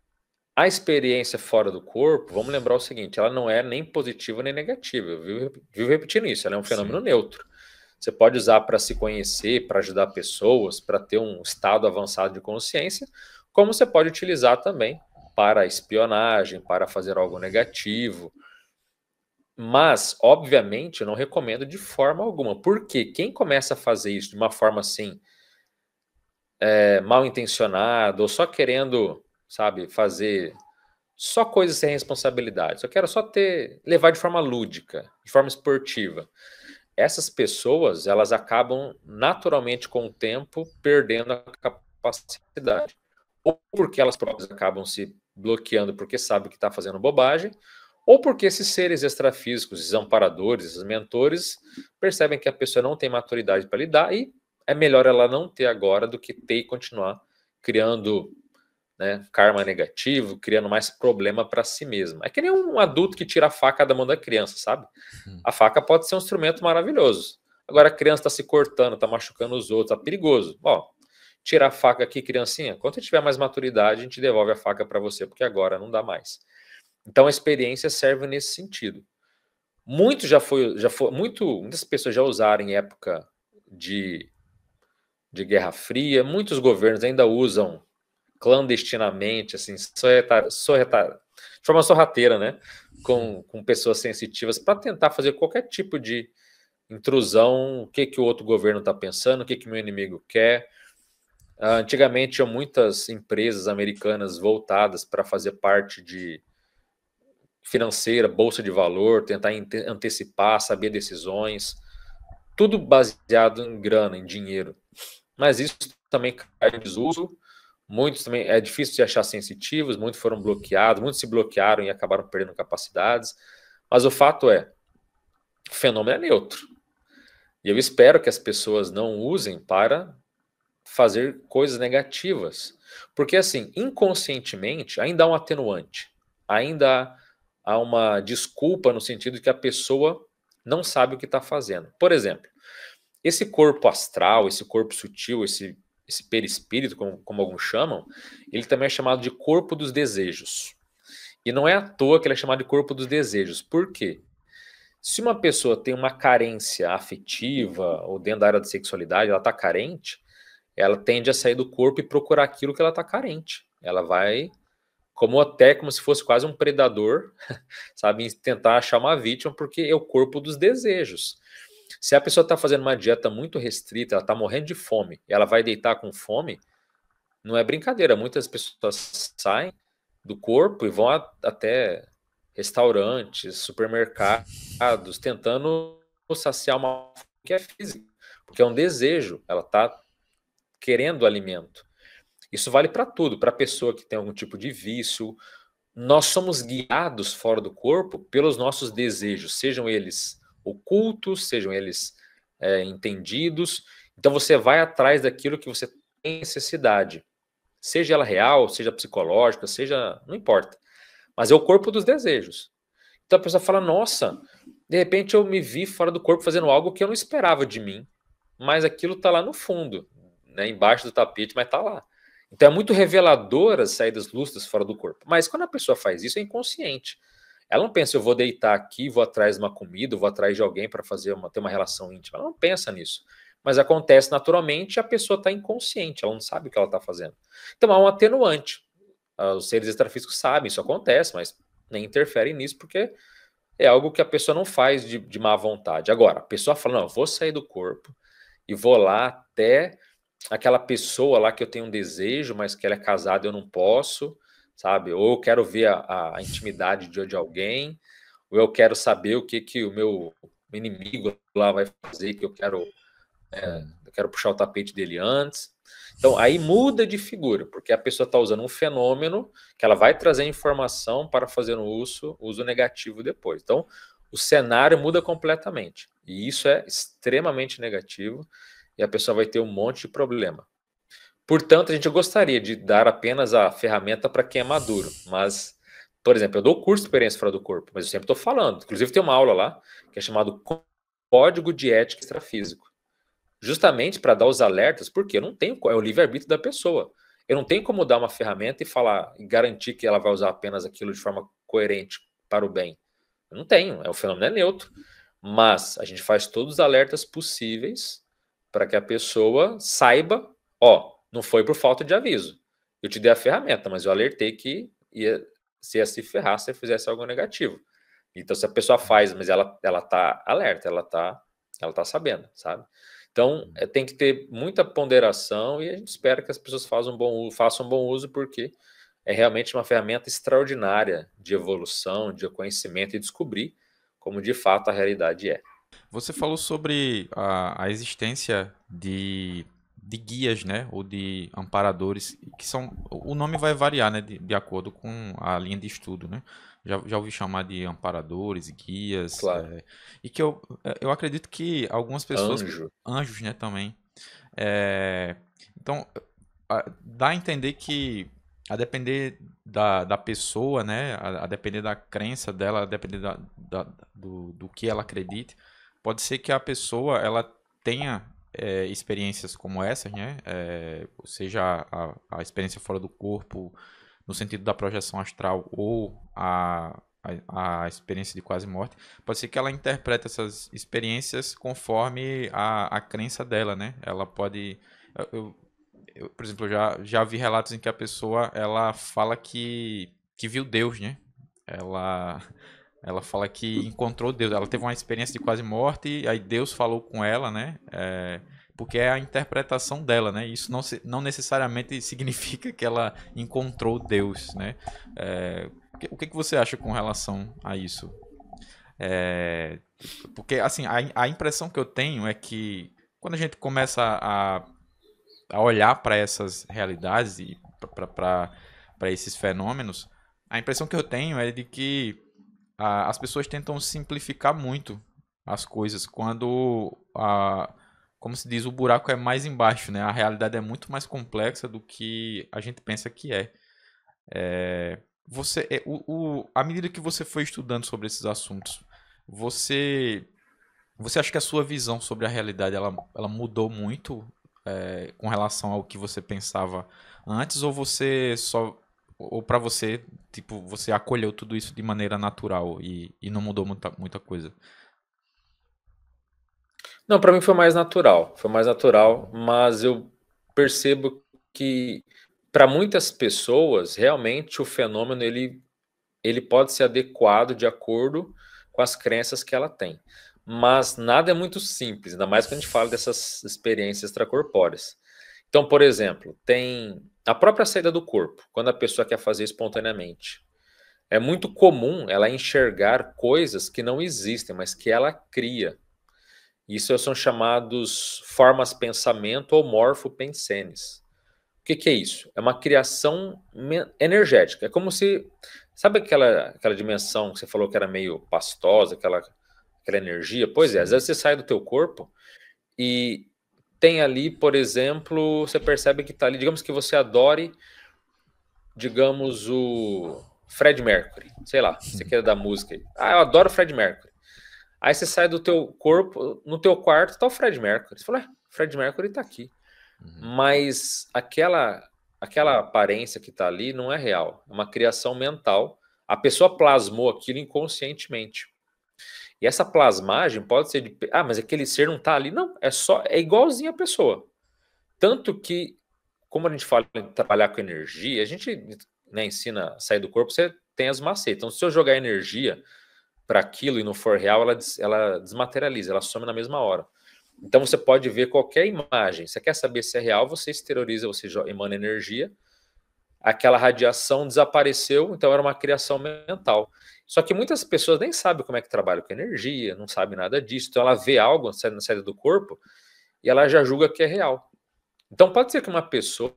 a experiência fora do corpo, vamos lembrar o seguinte, ela não é nem positiva nem negativa. Eu vivo repetindo isso, ela é um fenômeno neutro. Você pode usar para se conhecer, para ajudar pessoas, para ter um estado avançado de consciência, como você pode utilizar também para espionagem, para fazer algo negativo. Mas, obviamente, eu não recomendo de forma alguma. Porque quem começa a fazer isso de uma forma assim, mal intencionada, ou só querendo, sabe, fazer só coisas sem responsabilidade, eu quero só levar de forma lúdica, de forma esportiva. Essas pessoas, elas acabam naturalmente com o tempo perdendo a capacidade. Ou porque elas próprias acabam se bloqueando porque sabem que está fazendo bobagem, ou porque esses seres extrafísicos, esses amparadores, esses mentores, percebem que a pessoa não tem maturidade para lidar e é melhor ela não ter agora do que ter e continuar criando, né, karma negativo, criando mais problema para si mesmo. É que nem um adulto que tira a faca da mão da criança, sabe? A faca pode ser um instrumento maravilhoso. Agora a criança está se cortando, está machucando os outros, está perigoso. Ó, tira a faca aqui, criancinha. Quando você tiver mais maturidade, a gente devolve a faca para você, porque agora não dá mais. Então a experiência serve nesse sentido. Muitas pessoas já usaram em época de Guerra Fria, muitos governos ainda usam clandestinamente, assim, de forma sorrateira, né? Com pessoas sensitivas, para tentar fazer qualquer tipo de intrusão, o que o outro governo está pensando, o que meu inimigo quer. Antigamente tinham muitas empresas americanas voltadas para fazer parte de financeira, bolsa de valor, tentar antecipar, saber decisões, tudo baseado em grana, em dinheiro. Mas isso também cai em desuso. Muitos também é difícil de achar sensitivos, muitos foram bloqueados, muitos se bloquearam e acabaram perdendo capacidades. Mas o fato é, o fenômeno é neutro. E eu espero que as pessoas não usem para fazer coisas negativas. Porque, assim, inconscientemente, ainda há um atenuante. Ainda há uma desculpa no sentido de que a pessoa não sabe o que está fazendo. Por exemplo, esse corpo astral, esse corpo sutil, esse perispírito, como alguns chamam, ele também é chamado de corpo dos desejos. E não é à toa que ele é chamado de corpo dos desejos. Por quê? Se uma pessoa tem uma carência afetiva ou dentro da área de sexualidade, ela está carente, ela tende a sair do corpo e procurar aquilo que ela está carente. Ela vai, como se fosse quase um predador, sabe, tentar achar uma vítima, porque é o corpo dos desejos. Se a pessoa está fazendo uma dieta muito restrita, ela está morrendo de fome, e ela vai deitar com fome, não é brincadeira. Muitas pessoas saem do corpo e vão até restaurantes, supermercados, tentando saciar uma fome que é física, porque é um desejo, ela está querendo alimento. Isso vale para tudo, para a pessoa que tem algum tipo de vício. Nós somos guiados fora do corpo pelos nossos desejos, sejam eles ocultos, sejam eles entendidos. Então você vai atrás daquilo que você tem necessidade, seja ela real, seja psicológica, seja, não importa, mas é o corpo dos desejos. Então a pessoa fala, nossa, de repente eu me vi fora do corpo fazendo algo que eu não esperava de mim, mas aquilo está lá no fundo, né, embaixo do tapete, mas está lá. Então é muito revelador as saídas lúcidas fora do corpo. Mas quando a pessoa faz isso, é inconsciente. Ela não pensa, eu vou deitar aqui, vou atrás de uma comida, vou atrás de alguém para ter uma relação íntima. Ela não pensa nisso. Mas acontece naturalmente e a pessoa está inconsciente, ela não sabe o que ela está fazendo. Então há um atenuante. Os seres extrafísicos sabem, isso acontece, mas nem interferem nisso porque é algo que a pessoa não faz de má vontade. Agora, a pessoa fala, não, eu vou sair do corpo e vou lá até aquela pessoa lá que eu tenho um desejo, mas que ela é casada e eu não posso, sabe? Ou eu quero ver a intimidade de alguém, ou eu quero saber o que o meu inimigo lá vai fazer, que eu quero puxar o tapete dele antes. Então, aí muda de figura, porque a pessoa está usando um fenômeno que ela vai trazer informação para fazer um uso negativo depois. Então, o cenário muda completamente. E isso é extremamente negativo e a pessoa vai ter um monte de problema. Portanto, a gente gostaria de dar apenas a ferramenta para quem é maduro, mas, por exemplo, eu dou curso de experiência fora do corpo, mas eu sempre estou falando. Inclusive, tem uma aula lá que é chamado Código de Ética Extrafísico, justamente para dar os alertas, porque eu não tenho, é o livre-arbítrio da pessoa. Eu não tenho como dar uma ferramenta e falar e garantir que ela vai usar apenas aquilo de forma coerente para o bem. Eu não tenho, o fenômeno é neutro. Mas a gente faz todos os alertas possíveis para que a pessoa saiba, ó, não foi por falta de aviso. Eu te dei a ferramenta, mas eu alertei que se ia se ferrar se eu fizesse algo negativo. Então, se a pessoa faz, mas ela tá alerta, ela tá sabendo, sabe? Então, tem que ter muita ponderação e a gente espera que as pessoas façam um bom uso, porque é realmente uma ferramenta extraordinária de evolução, de conhecimento e descobrir como de fato a realidade é. Você falou sobre a existência de guias, né, ou de amparadores, que são, o nome vai variar, né, de acordo com a linha de estudo, né? Já ouvi chamar de amparadores, guias, Claro. e que eu acredito que algumas pessoas, Anjo. anjos, né, também. Então, dá a entender que, a depender da pessoa, né, a depender da crença dela, a depender do que ela acredite, pode ser que a pessoa ela tenha experiências como essas, né, seja a experiência fora do corpo, no sentido da projeção astral, ou a experiência de quase morte, pode ser que ela interprete essas experiências conforme a crença dela, né? Ela pode. Por exemplo, já vi relatos em que a pessoa ela fala que viu Deus, né? Ela, ela fala que encontrou Deus. Ela teve uma experiência de quase morte, aí Deus falou com ela, né? Porque é a interpretação dela, né? Isso não necessariamente significa que ela encontrou Deus, né? O que você acha com relação a isso? Porque, assim, a impressão que eu tenho é que quando a gente começa a olhar para essas realidades e para esses fenômenos, a impressão que eu tenho é de que as pessoas tentam simplificar muito as coisas quando, como se diz, o buraco é mais embaixo, né? A realidade é muito mais complexa do que a gente pensa que é. À medida que você foi estudando sobre esses assuntos, você, você acha que a sua visão sobre a realidade ela mudou muito com relação ao que você pensava antes, ou você só, ou para você, tipo, você acolheu tudo isso de maneira natural e não mudou muita coisa? Não, para mim foi mais natural, mas eu percebo que para muitas pessoas realmente o fenômeno ele pode ser adequado de acordo com as crenças que ela tem. Mas nada é muito simples, ainda mais quando a gente fala dessas experiências extracorpóreas. Então, por exemplo, tem a própria saída do corpo, quando a pessoa quer fazer espontaneamente. É muito comum ela enxergar coisas que não existem, mas que ela cria. Isso são chamados formas pensamento ou morfopensenes. O que é isso? É uma criação energética. É como se. Sabe aquela dimensão que você falou que era meio pastosa, aquela energia? Pois é, às Sim. vezes você sai do teu corpo e tem ali, por exemplo, você percebe que está ali, digamos que você adore, digamos, o Fred Mercury. Sei lá, você quer dar música aí. Ah, eu adoro Fred Mercury. Aí você sai do teu corpo, no teu quarto tá o Fred Mercury. Você fala, Fred Mercury tá aqui. Uhum. Mas aquela aparência que tá ali não é real. É uma criação mental. A pessoa plasmou aquilo inconscientemente. E essa plasmagem pode ser de, mas aquele ser não tá ali. Não, é igualzinho a pessoa. Tanto que, como a gente fala em trabalhar com energia, a gente, né, ensina a sair do corpo, você tem as macetas. Então, se eu jogar energia para aquilo e não for real, ela desmaterializa, ela some na mesma hora. Então você pode ver qualquer imagem. Você quer saber se é real, você exterioriza, você emana energia, aquela radiação desapareceu, então era uma criação mental. Só que muitas pessoas nem sabem como é que trabalha com energia, não sabe nada disso. Então ela vê algo na saída do corpo e ela já julga que é real. Então pode ser que uma pessoa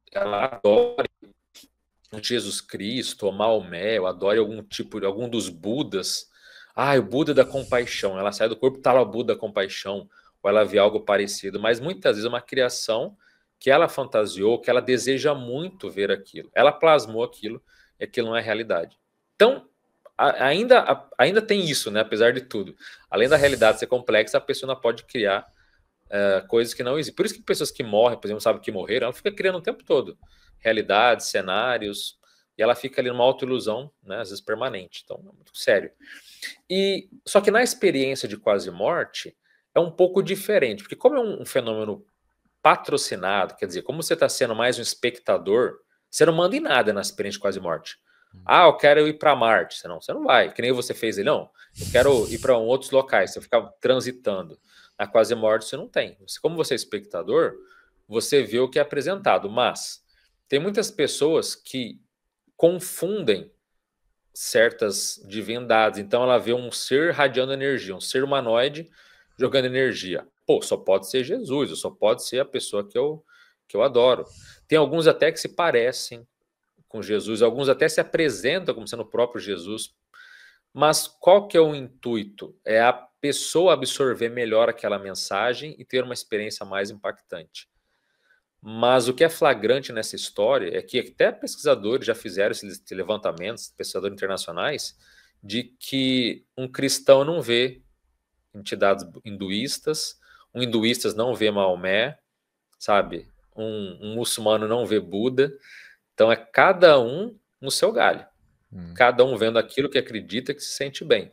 ela adore Jesus Cristo, ou Maomé, ou adore algum dos Budas. Ah, o Buda da compaixão. Ela sai do corpo, tá lá o Buda da compaixão, ou ela vê algo parecido. Mas muitas vezes é uma criação que ela fantasiou, que ela deseja muito ver aquilo. Ela plasmou aquilo e aquilo não é realidade. Então, ainda tem isso, né? Apesar de tudo. Além da realidade ser complexa, a pessoa não pode criar coisas que não existem. Por isso que pessoas que morrem, por exemplo, sabem que morreram, ela fica criando o tempo todo realidades, cenários, e ela fica ali numa autoilusão, né, às vezes permanente. Então, é muito sério. Só que na experiência de quase morte, é um pouco diferente, porque como é um fenômeno patrocinado, quer dizer, como você está sendo mais um espectador, você não manda em nada na experiência de quase morte. Ah, eu quero ir para Marte. Você não vai, que nem você fez ele, não. Eu quero ir para outros locais, você fica transitando. Na quase morte você não tem. Como você é espectador, você vê o que é apresentado, mas tem muitas pessoas que confundem certas divindades. Então ela vê um ser radiando energia, um ser humanoide jogando energia. Pô, só pode ser Jesus, ou só pode ser a pessoa que eu adoro. Tem alguns até que se parecem com Jesus, alguns até se apresentam como sendo o próprio Jesus. Mas qual que é o intuito? É a pessoa absorver melhor aquela mensagem e ter uma experiência mais impactante. Mas o que é flagrante nessa história é que até pesquisadores já fizeram esses levantamentos, pesquisadores internacionais, de que um cristão não vê entidades hinduístas, um hinduísta não vê Maomé, sabe? Um muçulmano não vê Buda. Então é cada um no seu galho. Cada um vendo aquilo que acredita que se sente bem.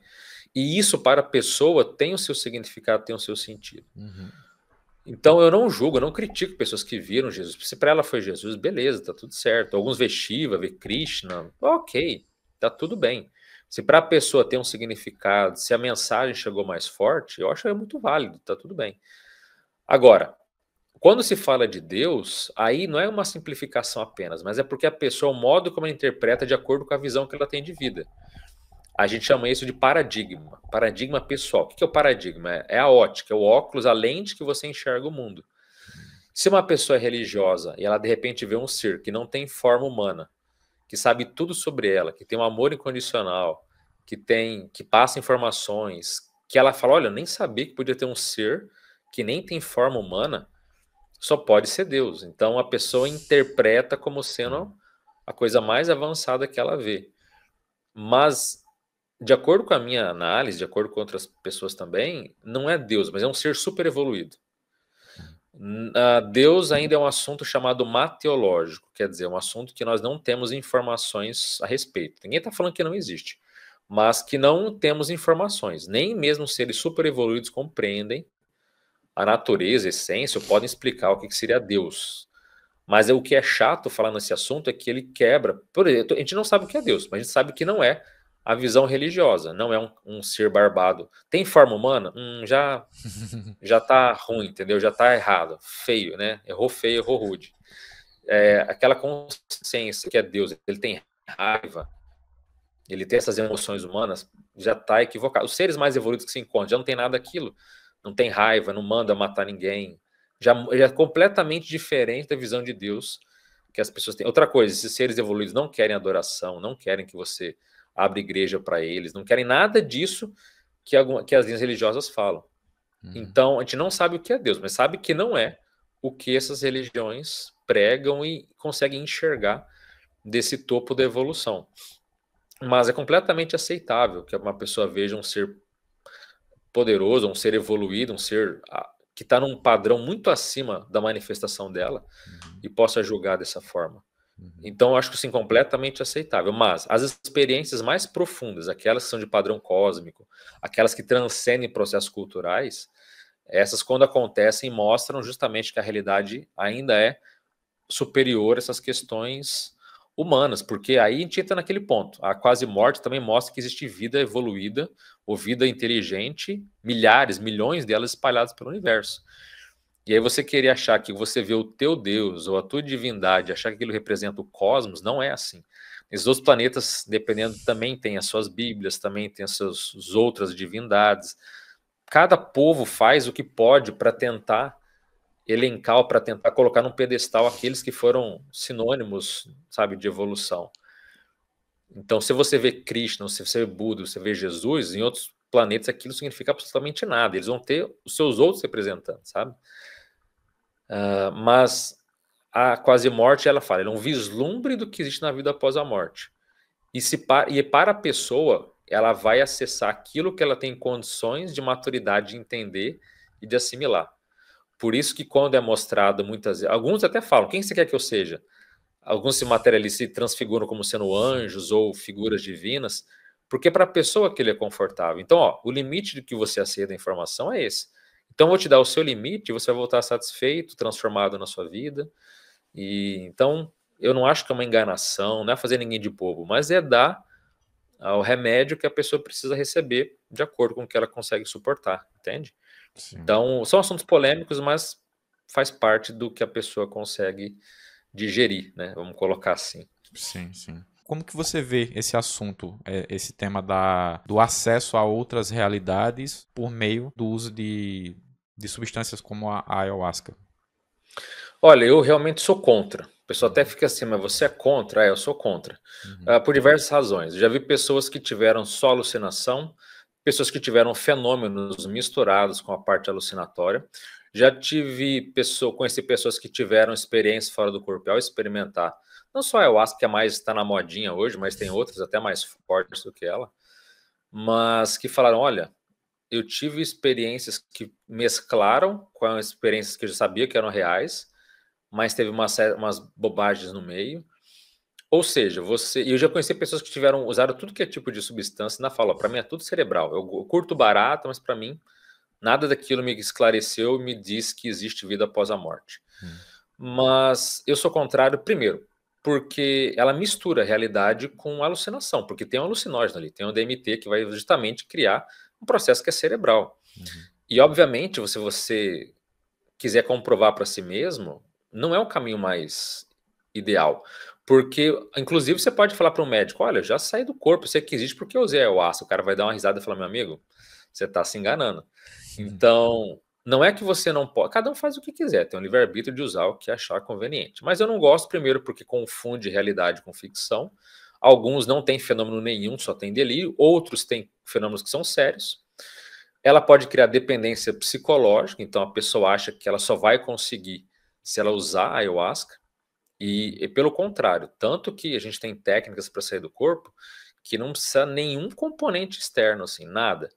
E isso para a pessoa tem o seu significado, tem o seu sentido. Então eu não julgo, eu não critico pessoas que viram Jesus. Se para ela foi Jesus, beleza, tá tudo certo. Alguns vê Shiva, vê Krishna, ok, tá tudo bem. Se para a pessoa tem um significado, se a mensagem chegou mais forte, eu acho que é muito válido, tá tudo bem. Agora, quando se fala de Deus, aí não é uma simplificação apenas, mas é porque a pessoa, o modo como ela interpreta de acordo com a visão que ela tem de vida. A gente chama isso de paradigma, paradigma pessoal. O que é o paradigma? É a ótica, é o óculos, a lente que você enxerga o mundo. Se uma pessoa é religiosa e ela de repente vê um ser que não tem forma humana, que sabe tudo sobre ela, que tem um amor incondicional, que passa informações, que ela fala, olha, eu nem sabia que podia ter um ser que nem tem forma humana, só pode ser Deus. Então a pessoa interpreta como sendo a coisa mais avançada que ela vê. Mas de acordo com a minha análise, de acordo com outras pessoas também, não é Deus, mas é um ser super evoluído. Deus ainda é um assunto chamado mateológico, quer dizer, um assunto que nós não temos informações a respeito. Ninguém está falando que não existe, mas que não temos informações. Nem mesmo seres super evoluídos compreendem a natureza, a essência, ou podem explicar o que seria Deus. Mas o que é chato falar nesse assunto é que ele quebra. Por exemplo, a gente não sabe o que é Deus, mas a gente sabe que não é a visão religiosa, não é um ser barbado. Tem forma humana? Já tá ruim, entendeu? Já tá errado, feio, né? Errou feio, errou rude. Aquela consciência que é Deus, ele tem raiva, ele tem essas emoções humanas, já tá equivocado. Os seres mais evoluídos que se encontram já não tem nada daquilo. Não tem raiva, não manda matar ninguém. Já é completamente diferente da visão de Deus que as pessoas têm. Outra coisa, esses seres evoluídos não querem adoração, não querem que você abra igreja para eles, não querem nada disso que as linhas religiosas falam. Então, a gente não sabe o que é Deus, mas sabe que não é o que essas religiões pregam e conseguem enxergar desse topo da evolução. Mas é completamente aceitável que uma pessoa veja um ser poderoso, um ser evoluído, um ser que está num padrão muito acima da manifestação dela e possa julgar dessa forma. Então, eu acho que sim, completamente aceitável. Mas as experiências mais profundas, aquelas que são de padrão cósmico, aquelas que transcendem processos culturais, essas, quando acontecem, mostram justamente que a realidade ainda é superior a essas questões humanas, porque aí a gente entra naquele ponto. A quase morte também mostra que existe vida evoluída ou vida inteligente, milhares, milhões delas espalhadas pelo universo. E aí você querer achar que você vê o teu Deus ou a tua divindade, achar que aquilo representa o cosmos, não é assim. Esses outros planetas, dependendo, também têm as suas bíblias, também têm as suas outras divindades. Cada povo faz o que pode para tentar elencar, para tentar colocar num pedestal aqueles que foram sinônimos, sabe, de evolução. Então, se você vê Krishna, se você vê Buda, se você vê Jesus, em outros planetas aquilo significa absolutamente nada. Eles vão ter os seus outros representantes, sabe? Mas a quase morte, ela fala, é um vislumbre do que existe na vida após a morte. E para a pessoa, ela vai acessar aquilo que ela tem condições de maturidade de entender e de assimilar. Por isso que quando é mostrado muitas vezes, alguns até falam, quem você quer que eu seja? Alguns se materializam, se transfiguram como sendo anjos ou figuras divinas, porque para a pessoa aquilo é confortável. Então, ó, o limite do que você aceita da informação é esse. Então, eu vou te dar o seu limite e você vai voltar satisfeito, transformado na sua vida. E então, eu não acho que é uma enganação, não é fazer ninguém de bobo, mas é dar o remédio que a pessoa precisa receber de acordo com o que ela consegue suportar, entende? Sim. Então, são assuntos polêmicos, mas faz parte do que a pessoa consegue digerir, né? Vamos colocar assim. Sim, sim. Como que você vê esse assunto, esse tema do acesso a outras realidades por meio do uso de substâncias como a ayahuasca? Olha, eu realmente sou contra. O pessoal até fica assim, mas você é contra? Eu sou contra. Por diversas razões. Eu já vi pessoas que tiveram só alucinação, pessoas que tiveram fenômenos misturados com a parte alucinatória. Já conheci pessoas que tiveram experiência fora do corpo ao experimentar. Não só a ayahuasca, que é mais está na modinha hoje, mas tem outras até mais fortes do que ela. Mas que falaram, olha, eu tive experiências que mesclaram com as experiências que eu já sabia que eram reais, mas teve umas bobagens no meio. Ou seja, eu já conheci pessoas que usaram tudo que é tipo de substância na fala, para mim é tudo cerebral. Eu curto barato, mas para mim nada daquilo me esclareceu e me diz que existe vida após a morte. Mas eu sou contrário, primeiro, porque ela mistura a realidade com alucinação, porque tem um alucinógeno ali, tem um DMT que vai justamente criar um processo que é cerebral. E, obviamente, se você quiser comprovar para si mesmo, não é o caminho mais ideal. Porque, inclusive, você pode falar para um médico, olha, já saí do corpo, eu sei que existe porque eu usei ayahuasca. O cara vai dar uma risada e falar, meu amigo, você está se enganando. Então, não é que você não pode, cada um faz o que quiser, tem um livre-arbítrio de usar o que achar conveniente. Mas eu não gosto, primeiro, porque confunde realidade com ficção. Alguns não têm fenômeno nenhum, só tem delírio. Outros têm fenômenos que são sérios. Ela pode criar dependência psicológica, então a pessoa acha que ela só vai conseguir se ela usar a ayahuasca, e pelo contrário, tanto que a gente tem técnicas para sair do corpo que não precisa nenhum componente externo, assim, nada.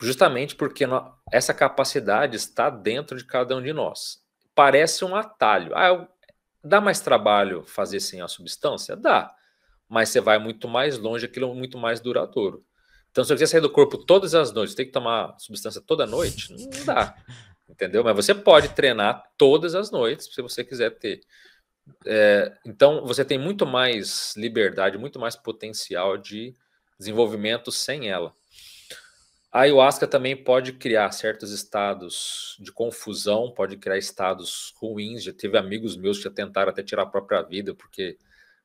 Justamente porque essa capacidade está dentro de cada um de nós. Parece um atalho. Dá mais trabalho fazer sem a substância? Dá. Mas você vai muito mais longe, aquilo é muito mais duradouro. Então, se você quiser sair do corpo todas as noites, tem que tomar substância toda noite? Não dá. Entendeu? Mas você pode treinar todas as noites, se você quiser ter. Então, você tem muito mais liberdade, muito mais potencial de desenvolvimento sem ela. A ayahuasca também pode criar certos estados de confusão, pode criar estados ruins. Já teve amigos meus que já tentaram até tirar a própria vida porque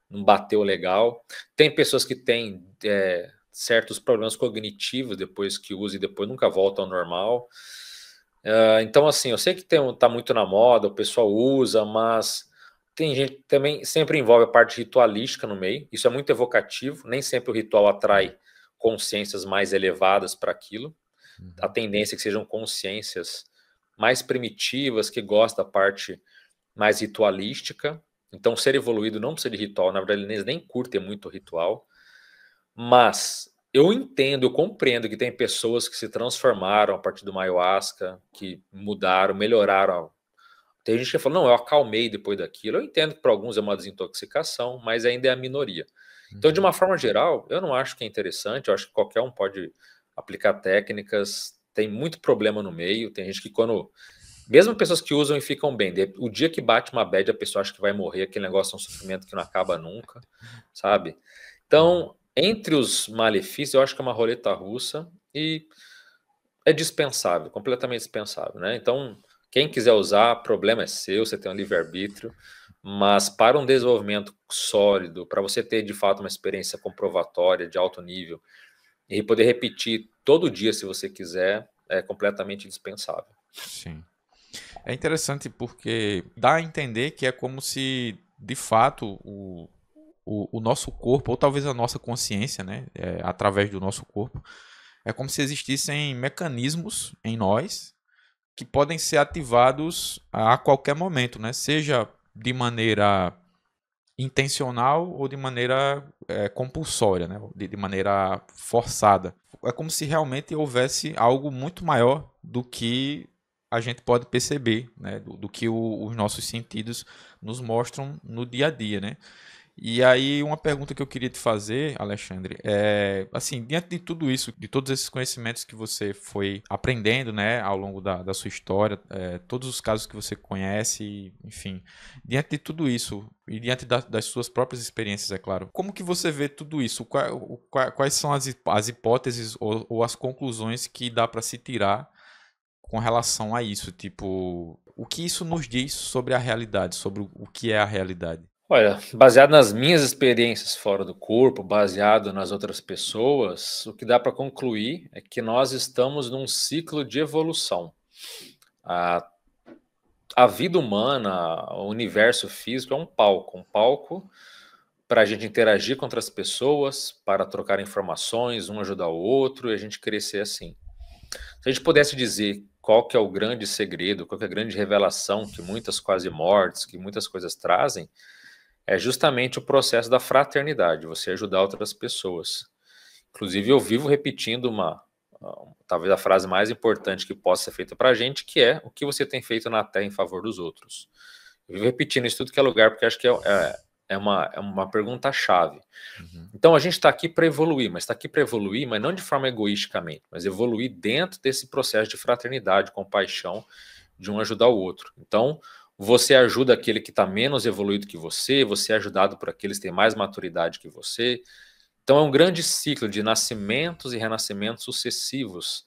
não bateu legal. Tem pessoas que têm certos problemas cognitivos depois que usam e depois nunca voltam ao normal. Então, assim, eu sei que tá muito na moda, o pessoal usa, mas tem gente que também sempre envolve a parte ritualística no meio. Isso é muito evocativo, nem sempre o ritual atrai consciências mais elevadas para aquilo. A tendência é que sejam consciências mais primitivas, que gostam da parte mais ritualística. Então, ser evoluído não precisa de ritual, na verdade, eles nem curtem muito ritual. Mas eu entendo, eu compreendo que tem pessoas que se transformaram a partir do ayahuasca, que mudaram, melhoraram. Tem gente que fala, não, eu acalmei depois daquilo. Eu entendo que para alguns é uma desintoxicação, mas ainda é a minoria. Então, de uma forma geral, eu não acho que é interessante, eu acho que qualquer um pode aplicar técnicas, tem muito problema no meio, tem gente que quando Mesmo pessoas que usam e ficam bem, o dia que bate uma bad, a pessoa acha que vai morrer, aquele negócio é um sofrimento que não acaba nunca, sabe? Então, entre os malefícios, eu acho que é uma roleta russa e é dispensável, completamente dispensável, né? Então, quem quiser usar, problema é seu, você tem um livre-arbítrio, mas para um desenvolvimento sólido, para você ter de fato uma experiência comprovatória de alto nível e poder repetir todo dia se você quiser, é completamente dispensável. Sim. É interessante porque dá a entender que é como se, de fato, o nosso corpo, ou talvez a nossa consciência, né, através do nosso corpo, é como se existissem mecanismos em nós que podem ser ativados a qualquer momento, né? Seja de maneira intencional ou de maneira compulsória, né? De maneira forçada. É como se realmente houvesse algo muito maior do que a gente pode perceber, né? Do que os nossos sentidos nos mostram no dia a dia, né? E aí, uma pergunta que eu queria te fazer, Alexandre, é assim, diante de tudo isso, de todos esses conhecimentos que você foi aprendendo, né, ao longo da sua história, todos os casos que você conhece, enfim, diante de tudo isso, e diante das suas próprias experiências, é claro, como que você vê tudo isso? Quais são as hipóteses ou as conclusões que dá para se tirar com relação a isso? Tipo, o que isso nos diz sobre a realidade, sobre o que é a realidade? Olha, baseado nas minhas experiências fora do corpo, baseado nas outras pessoas, o que dá para concluir é que nós estamos num ciclo de evolução. A, a vida humana, o universo físico é um palco para a gente interagir com outras pessoas, para trocar informações, um ajudar o outro e a gente crescer assim. Se a gente pudesse dizer qual que é o grande segredo, qual que é a grande revelação que muitas quase mortes, que muitas coisas trazem, é justamente o processo da fraternidade, você ajudar outras pessoas. Inclusive, eu vivo repetindo talvez a frase mais importante que possa ser feita para a gente, que é o que você tem feito na Terra em favor dos outros. Eu vivo repetindo isso tudo que é lugar, porque acho que é uma pergunta-chave. Uhum. Então, a gente está aqui para evoluir, mas não de forma egoisticamente, mas evoluir dentro desse processo de fraternidade, compaixão, de um ajudar o outro. Então, você ajuda aquele que está menos evoluído que você é ajudado por aqueles que têm mais maturidade que você. Então, é um grande ciclo de nascimentos e renascimentos sucessivos,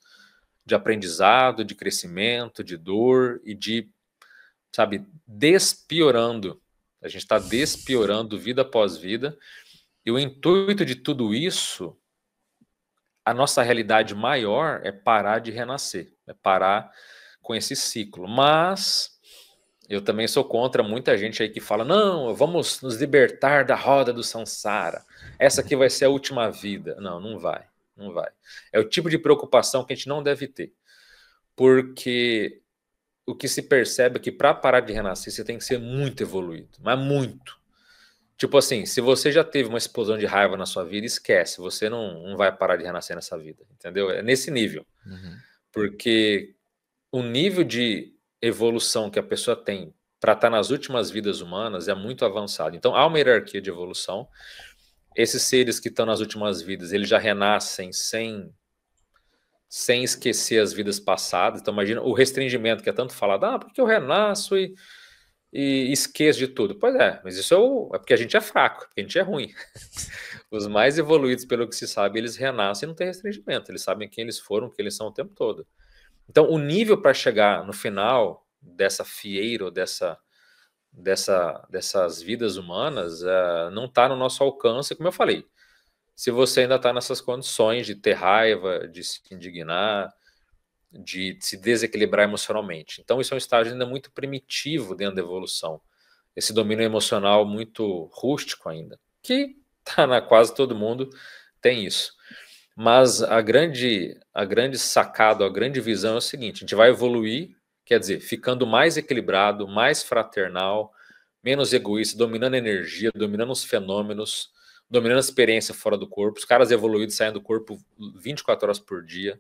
de aprendizado, de crescimento, de dor e de, sabe, despiorando. A gente está despiorando vida após vida. E o intuito de tudo isso, a nossa realidade maior é parar de renascer, é parar com esse ciclo. Mas eu também sou contra muita gente aí que fala: não, vamos nos libertar da roda do samsara. Essa aqui vai ser a última vida. Não, não vai, não vai. É o tipo de preocupação que a gente não deve ter. Porque o que se percebe é que para parar de renascer, você tem que ser muito evoluído, mas muito. Tipo assim, se você já teve uma explosão de raiva na sua vida, esquece, você não vai parar de renascer nessa vida, entendeu? É nesse nível. Uhum. Porque o nível de evolução que a pessoa tem para estar nas últimas vidas humanas é muito avançado. Então, há uma hierarquia de evolução. Esses seres que estão nas últimas vidas, eles já renascem sem esquecer as vidas passadas. Então, imagina o restringimento que é tanto falado. Ah, porque eu renasço e esqueço de tudo. Pois é, mas isso é porque a gente é fraco, porque a gente é ruim. Os mais evoluídos, pelo que se sabe, eles renascem e não tem restringimento. Eles sabem quem eles foram, quem eles são o tempo todo. Então, o nível para chegar no final dessa fieira, ou dessas vidas humanas, não está no nosso alcance, como eu falei. Se você ainda está nessas condições de ter raiva, de se indignar, de se desequilibrar emocionalmente. Então, isso é um estágio ainda muito primitivo dentro da evolução. Esse domínio emocional muito rústico ainda, que tá na quase todo mundo tem isso. Mas a grande sacada, a grande visão é o seguinte: a gente vai evoluir, quer dizer, ficando mais equilibrado, mais fraternal, menos egoísta, dominando a energia, dominando os fenômenos, dominando a experiência fora do corpo. Os caras evoluídos saem do corpo 24 horas por dia,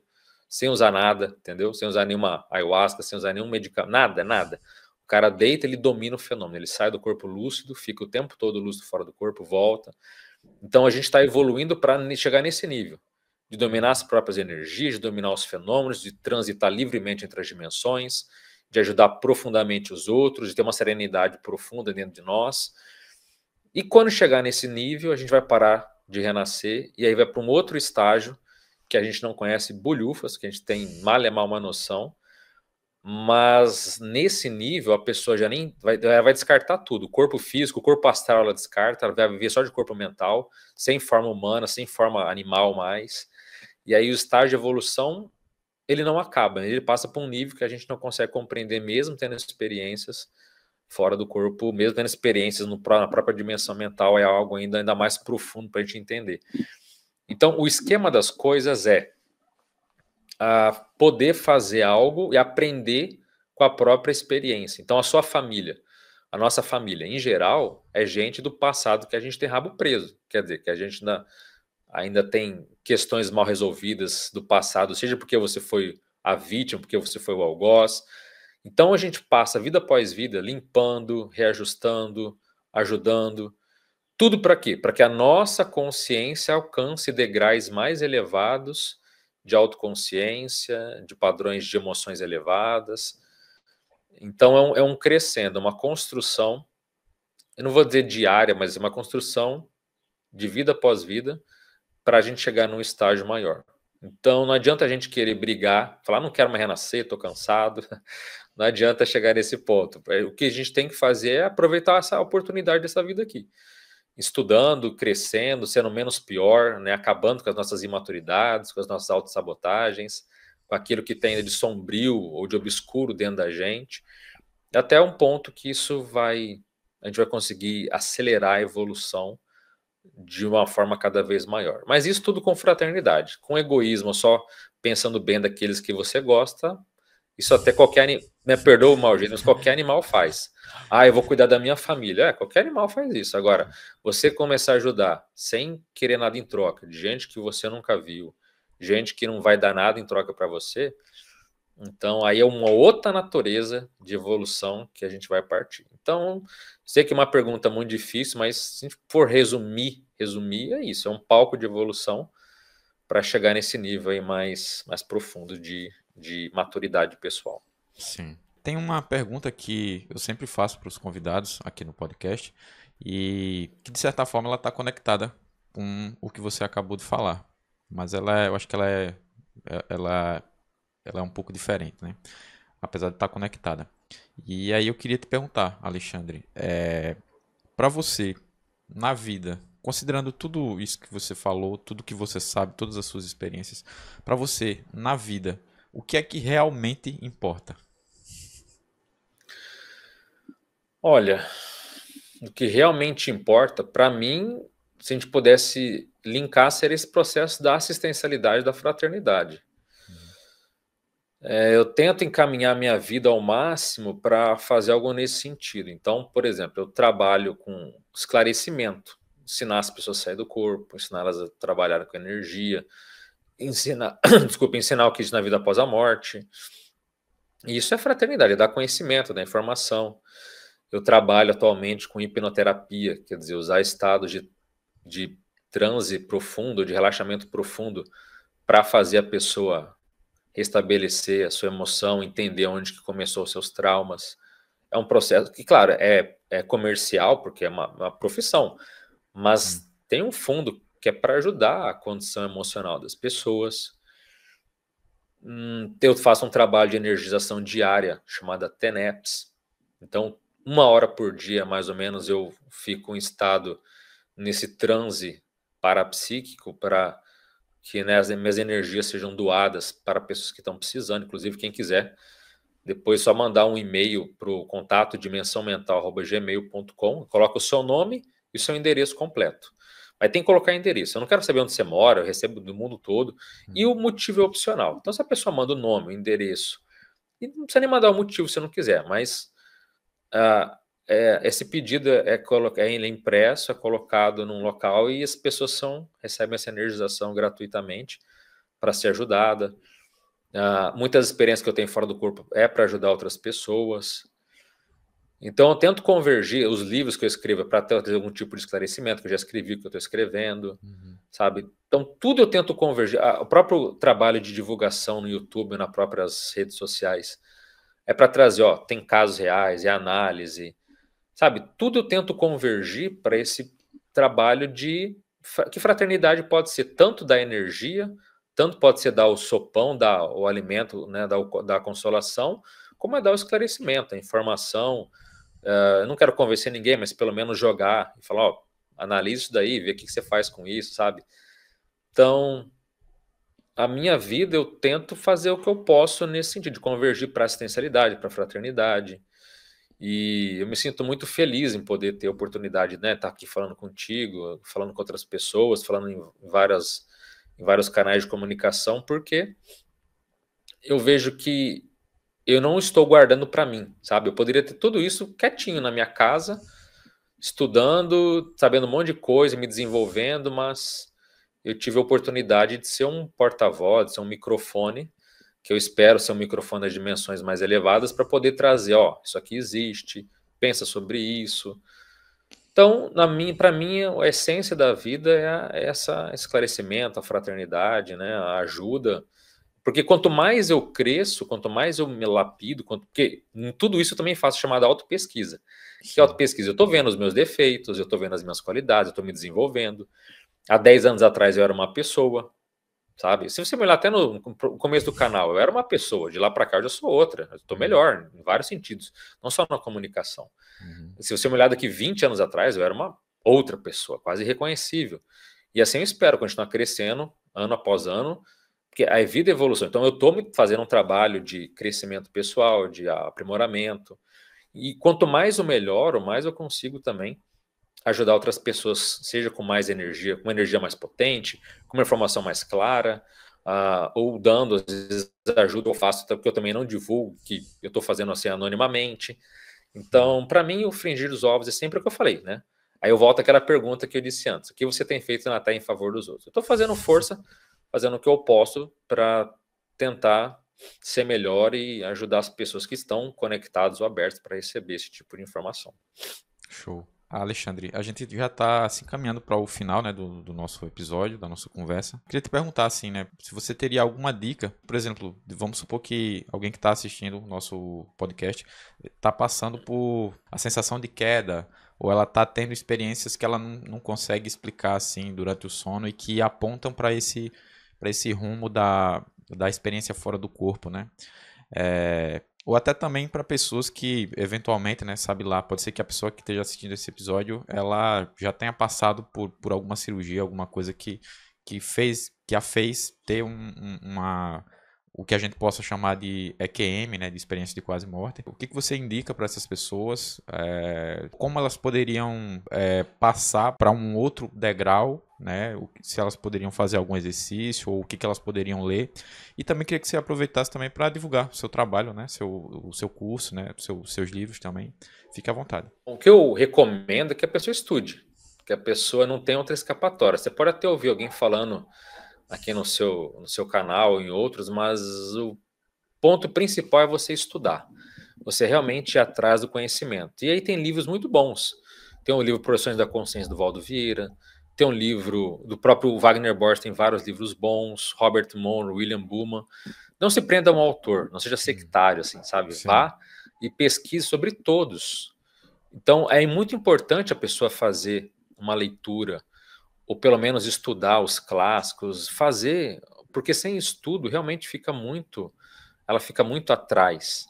sem usar nada, entendeu? Sem usar nenhuma ayahuasca, sem usar nenhum medicamento, nada, nada. O cara deita, ele domina o fenômeno, ele sai do corpo lúcido, fica o tempo todo lúcido fora do corpo, volta. Então a gente está evoluindo para chegar nesse nível de dominar as próprias energias, de dominar os fenômenos, de transitar livremente entre as dimensões, de ajudar profundamente os outros, de ter uma serenidade profunda dentro de nós. E quando chegar nesse nível, a gente vai parar de renascer e aí vai para um outro estágio que a gente não conhece, bolhufas, que a gente tem mal e mal uma noção, mas nesse nível a pessoa já nem vai descartar tudo. O corpo físico, o corpo astral ela descarta, ela vai viver só de corpo mental, sem forma humana, sem forma animal mais. E aí o estágio de evolução, ele não acaba, ele passa para um nível que a gente não consegue compreender mesmo tendo experiências fora do corpo, mesmo tendo experiências na própria dimensão mental, é algo ainda mais profundo para a gente entender. Então, o esquema das coisas é poder fazer algo e aprender com a própria experiência. Então, a sua família, a nossa família, em geral, é gente do passado que a gente tem rabo preso. Quer dizer, que a gente ainda tem questões mal resolvidas do passado, seja porque você foi a vítima, porque você foi o algoz. Então, a gente passa vida após vida limpando, reajustando, ajudando. Tudo para quê? Para que a nossa consciência alcance degraus mais elevados de autoconsciência, de padrões de emoções elevadas. Então é um crescendo, uma construção, eu não vou dizer diária, mas é uma construção de vida após vida para a gente chegar num estágio maior. Então não adianta a gente querer brigar, falar não quero mais renascer, estou cansado. Não adianta chegar nesse ponto. O que a gente tem que fazer é aproveitar essa oportunidade dessa vida aqui. Estudando, crescendo, sendo menos pior, né? Acabando com as nossas imaturidades, com as nossas autossabotagens, com aquilo que tem de sombrio ou de obscuro dentro da gente, até um ponto que a gente vai conseguir acelerar a evolução de uma forma cada vez maior. Mas isso tudo com fraternidade, com egoísmo, só pensando bem daqueles que você gosta. Isso até qualquer me perdoa o mau jeito, mas qualquer animal faz. Eu vou cuidar da minha família. Qualquer animal faz isso. Agora, você começar a ajudar sem querer nada em troca, de gente que você nunca viu, gente que não vai dar nada em troca para você, então aí é uma outra natureza de evolução que a gente vai partir. Então, sei que é uma pergunta muito difícil, mas se a gente for resumir é isso, é um palco de evolução para chegar nesse nível aí mais profundo de maturidade pessoal. Sim. Tem uma pergunta que eu sempre faço para os convidados aqui no podcast e que, de certa forma, ela está conectada com o que você acabou de falar. Mas eu acho que ela é um pouco diferente, né? Apesar de estar conectada. E aí eu queria te perguntar, Alexandre, para você, na vida, considerando tudo isso que você falou, tudo que você sabe, todas as suas experiências, para você, na vida, o que é que realmente importa? Olha, o que realmente importa, para mim, se a gente pudesse linkar, seria esse processo da assistencialidade, da fraternidade. Eu tento encaminhar minha vida ao máximo para fazer algo nesse sentido. Então, por exemplo, eu trabalho com esclarecimento, ensinar as pessoas a sair do corpo, ensinar elas a trabalhar com energia, ensinar o que existe na vida após a morte. E isso é fraternidade, é dar conhecimento, dar informação. Eu trabalho atualmente com hipnoterapia, quer dizer, usar estados de transe profundo, de relaxamento profundo, para fazer a pessoa restabelecer a sua emoção, entender onde que começou os seus traumas. É um processo que, claro, é comercial, porque é uma profissão, mas tem um fundo que é para ajudar a condição emocional das pessoas. Eu faço um trabalho de energização diária chamada TENEPS. Então, 1 hora por dia, mais ou menos, eu fico em estado nesse transe parapsíquico para que, né, as minhas energias sejam doadas para pessoas que estão precisando. Inclusive, quem quiser, depois só mandar um e-mail para o contato dimensãomental@gmail.com, coloca o seu nome e o seu endereço completo. Mas tem que colocar endereço. Eu não quero saber onde você mora, eu recebo do mundo todo. E o motivo é opcional. Então, se a pessoa manda o nome, o endereço, e não precisa nem mandar o motivo se não quiser, mas esse pedido é impresso, é colocado num local e as pessoas recebem essa energização gratuitamente para ser ajudada. Muitas experiências que eu tenho fora do corpo é para ajudar outras pessoas. Então eu tento convergir os livros que eu escrevo para ter algum tipo de esclarecimento, que eu já escrevi, que eu estou escrevendo, sabe? Então tudo eu tento convergir. O próprio trabalho de divulgação no YouTube, nas próprias redes sociais, é para trazer, ó, tem casos reais, é análise, sabe? Tudo eu tento convergir para esse trabalho que fraternidade pode ser tanto da energia, tanto pode ser dar o sopão, dar o alimento, né, dar consolação, como é dar o esclarecimento, a informação. Eu não quero convencer ninguém, mas pelo menos jogar e falar, ó, analise isso daí, vê o que você faz com isso, sabe? Então, a minha vida eu tento fazer o que eu posso nesse sentido, de convergir para assistencialidade, para fraternidade. E eu me sinto muito feliz em poder ter a oportunidade, né, estar aqui falando contigo, falando com outras pessoas, falando em vários canais de comunicação, porque eu vejo que eu não estou guardando para mim, sabe? Eu poderia ter tudo isso quietinho na minha casa, estudando, sabendo um monte de coisa, me desenvolvendo, mas eu tive a oportunidade de ser um porta-voz, de ser um microfone, que eu espero ser um microfone das dimensões mais elevadas, para poder trazer, ó, isso aqui existe, pensa sobre isso. Então, para mim, a essência da vida é esse esclarecimento, a fraternidade, né, a ajuda. Porque quanto mais eu cresço, quanto mais eu me lapido, porque em tudo isso eu também faço chamada autopesquisa. Que autopesquisa? Eu estou vendo os meus defeitos, eu estou vendo as minhas qualidades, eu estou me desenvolvendo. Há 10 anos atrás eu era uma pessoa, sabe? Se você me olhar até no começo do canal, eu era uma pessoa, de lá para cá eu já sou outra, eu estou melhor em vários sentidos, não só na comunicação. Se você me olhar daqui 20 anos atrás, eu era uma outra pessoa, quase irreconhecível. E assim eu espero continuar crescendo, ano após ano, porque a vida é evolução. Então eu estou fazendo um trabalho de crescimento pessoal, de aprimoramento, e quanto mais eu melhoro, mais eu consigo também ajudar outras pessoas, seja com mais energia, com uma energia mais potente, com uma informação mais clara, ou dando, às vezes, ajuda eu faço, porque eu também não divulgo que eu estou fazendo assim anonimamente. Então, para mim, o fringir dos ovos é sempre o que eu falei, né? Aí eu volto àquela pergunta que eu disse antes: o que você tem feito na Terra em favor dos outros? Eu estou fazendo força, fazendo o que eu posso para tentar ser melhor e ajudar as pessoas que estão conectadas ou abertas para receber esse tipo de informação. Show. Alexandre, a gente já está se encaminhando para o final, né, do nosso episódio, da nossa conversa. Queria te perguntar assim, né, se você teria alguma dica, por exemplo, vamos supor que alguém que está assistindo o nosso podcast está passando por a sensação de queda, ou ela está tendo experiências que ela não consegue explicar assim durante o sono e que apontam para esse rumo da experiência fora do corpo, né? Ou até também para pessoas que, eventualmente, né, sabe lá, pode ser que a pessoa que esteja assistindo esse episódio, ela já tenha passado por alguma cirurgia, alguma coisa que a fez ter o que a gente possa chamar de EQM, né, de experiência de quase morte. O que você indica para essas pessoas? Como elas poderiam passar para um outro degrau, né? Se elas poderiam fazer algum exercício ou o que elas poderiam ler. E também queria que você aproveitasse também para divulgar o seu trabalho, né? O seu curso, né? Seus livros também. Fique à vontade. O que eu recomendo é que a pessoa estude, que a pessoa não tenha outra escapatória. Você pode até ouvir alguém falando aqui no seu canal, em outros, mas o ponto principal é você estudar. Você realmente ir atrás do conhecimento. E aí tem livros muito bons. Tem um livro Profissões da Consciência, do Valdo Vieira. Tem um livro do próprio Wagner Borges, tem vários livros bons. Robert Monroe, William Buhlmann. Não se prenda a um autor, não seja sectário, assim, sabe? Sim. Vá e pesquise sobre todos. Então, é muito importante a pessoa fazer uma leitura, ou pelo menos estudar os clássicos, fazer, porque sem estudo realmente ela fica muito atrás.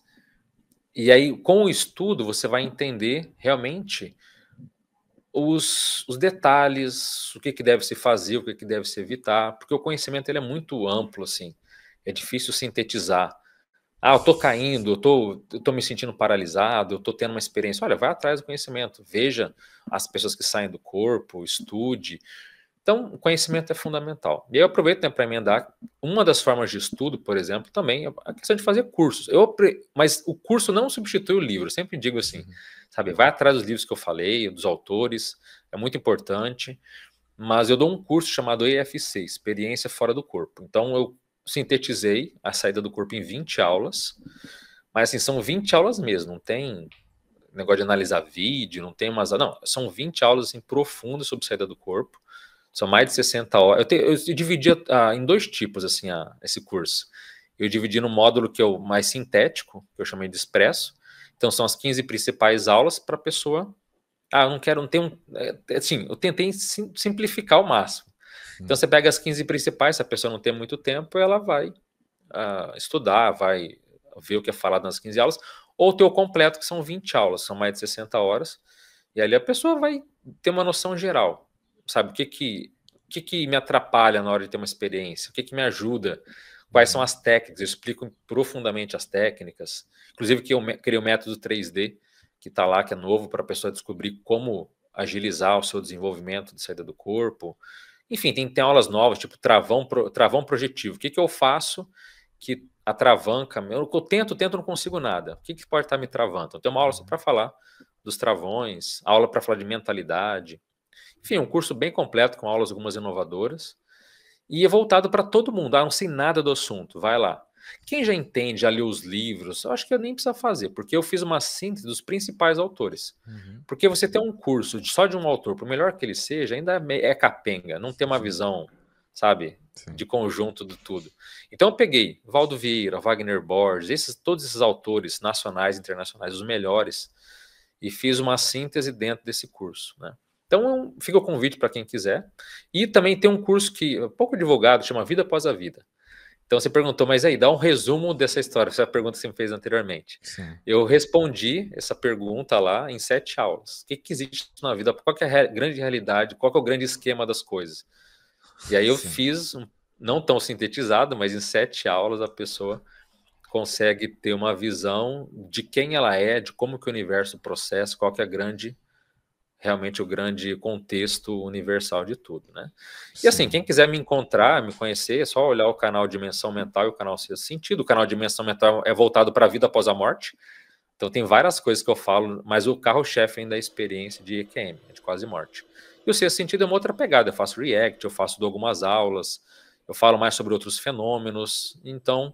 E aí, com o estudo, você vai entender realmente os detalhes, o que deve se fazer, o que deve se evitar, porque o conhecimento ele é muito amplo, assim, é difícil sintetizar. Eu tô caindo, eu tô me sentindo paralisado, eu tô tendo uma experiência. Olha, vai atrás do conhecimento, veja as pessoas que saem do corpo, estude. Então, o conhecimento é fundamental. E aí eu aproveito, né, para emendar uma das formas de estudo, por exemplo, também é a questão de fazer cursos. Mas o curso não substitui o livro, eu sempre digo assim, sabe, vai atrás dos livros que eu falei, dos autores, é muito importante, mas eu dou um curso chamado EFC, Experiência Fora do Corpo. Então, eu sintetizei a saída do corpo em 20 aulas, mas assim, são 20 aulas mesmo, não tem negócio de analisar vídeo, não tem umas... Não, são 20 aulas assim, profundas sobre saída do corpo, são mais de 60 horas. Eu dividi em dois tipos assim, esse curso. eu dividi no módulo que é o mais sintético, que eu chamei de expresso. Então são as 15 principais aulas para a pessoa. Eu não quero, não tem assim, eu tentei simplificar ao máximo. Então você pega as 15 principais, se a pessoa não tem muito tempo, ela vai estudar, vai ver o que é falado nas 15 aulas, ou o teu completo, que são 20 aulas, são mais de 60 horas, e ali a pessoa vai ter uma noção geral, sabe, o que me atrapalha na hora de ter uma experiência, o que me ajuda, quais são as técnicas, eu explico profundamente as técnicas, inclusive que eu criei o método 3D, que está lá, que é novo, para a pessoa descobrir como agilizar o seu desenvolvimento de saída do corpo. Enfim, tem aulas novas, tipo travão projetivo. O que eu faço que atravanca? Eu tento, não consigo nada. O que pode estar me travando? Então, tem uma aula só para falar dos travões, aula para falar de mentalidade. Enfim, um curso bem completo, com aulas algumas inovadoras. E é voltado para todo mundo. Não sei nada do assunto, vai lá. Quem já entende, já leu os livros, eu acho que eu nem preciso fazer, porque eu fiz uma síntese dos principais autores. Porque você tem um curso só de um autor, por melhor que ele seja, ainda é capenga, não tem uma visão, sabe, de conjunto de tudo. Então eu peguei Valdo Vieira, Wagner Borges, todos esses autores nacionais e internacionais, os melhores, e fiz uma síntese dentro desse curso, né? Então fica o convite para quem quiser. E também tem um curso que é pouco divulgado, chama Vida Após a Vida. Então você perguntou, mas aí, dá um resumo dessa história, essa pergunta que você me fez anteriormente. Sim. Eu respondi essa pergunta lá em 7 aulas. O que existe na vida? Qual que é a grande realidade? Qual que é o grande esquema das coisas? E aí eu fiz, não tão sintetizado, mas em 7 aulas a pessoa consegue ter uma visão de quem ela é, de como que o universo processa, qual que é realmente o grande contexto universal de tudo, né? Sim. E assim, quem quiser me encontrar, me conhecer, é só olhar o canal Dimensão Mental e o canal Sexto Sentido. O canal Dimensão Mental é voltado para a vida após a morte, então tem várias coisas que eu falo, mas o carro-chefe ainda é a experiência de EQM, de quase morte. E o Sexto Sentido é uma outra pegada, eu faço react, eu dou algumas aulas, eu falo mais sobre outros fenômenos, então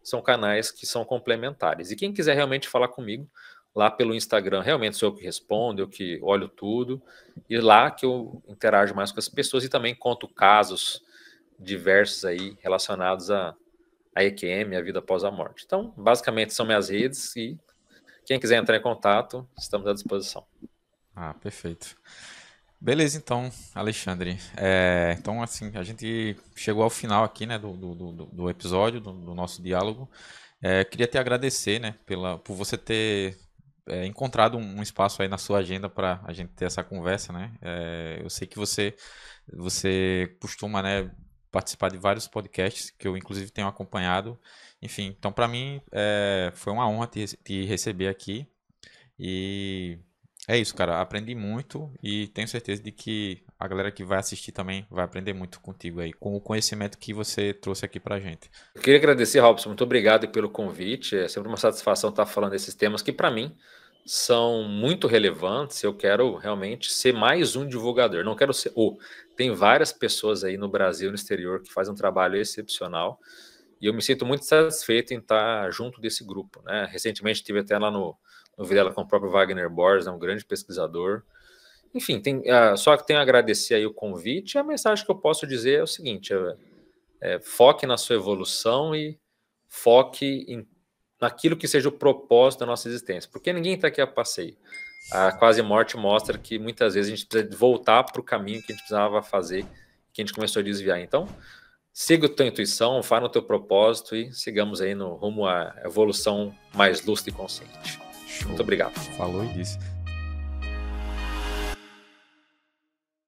são canais que são complementares. E quem quiser realmente falar comigo, lá pelo Instagram, realmente sou eu que respondo, eu que olho tudo, e lá que eu interajo mais com as pessoas e também conto casos diversos aí relacionados a EQM, a vida após a morte. Então, basicamente são minhas redes e quem quiser entrar em contato, estamos à disposição. Perfeito. Beleza, então, Alexandre. Então, assim, a gente chegou ao final aqui, né, do episódio, do nosso diálogo. Queria te agradecer, né, por você ter encontrado um espaço aí na sua agenda para a gente ter essa conversa, né? Eu sei que você costuma, né, participar de vários podcasts que eu inclusive tenho acompanhado. Enfim, então para mim foi uma honra te receber aqui e é isso, cara. Aprendi muito e tenho certeza de que a galera que vai assistir também vai aprender muito contigo aí, com o conhecimento que você trouxe aqui pra gente. Eu queria agradecer, Robson, muito obrigado pelo convite. É sempre uma satisfação estar falando desses temas que, para mim, são muito relevantes. Eu quero realmente ser mais um divulgador. Não quero ser tem várias pessoas aí no Brasil e no exterior que fazem um trabalho excepcional e eu me sinto muito satisfeito em estar junto desse grupo, né? Recentemente estive até lá no Vilela com o próprio Wagner Borges, um grande pesquisador. Enfim, só que tenho a agradecer aí o convite. A mensagem que eu posso dizer é o seguinte: foque na sua evolução e foque naquilo que seja o propósito da nossa existência, porque ninguém está aqui a passeio. A quase morte mostra que muitas vezes a gente precisa voltar para o caminho que a gente precisava fazer, que a gente começou a desviar. Então, siga a tua intuição, vá no teu propósito e sigamos aí no rumo à evolução mais lúcida e consciente. Show. Muito obrigado. Falou e disse.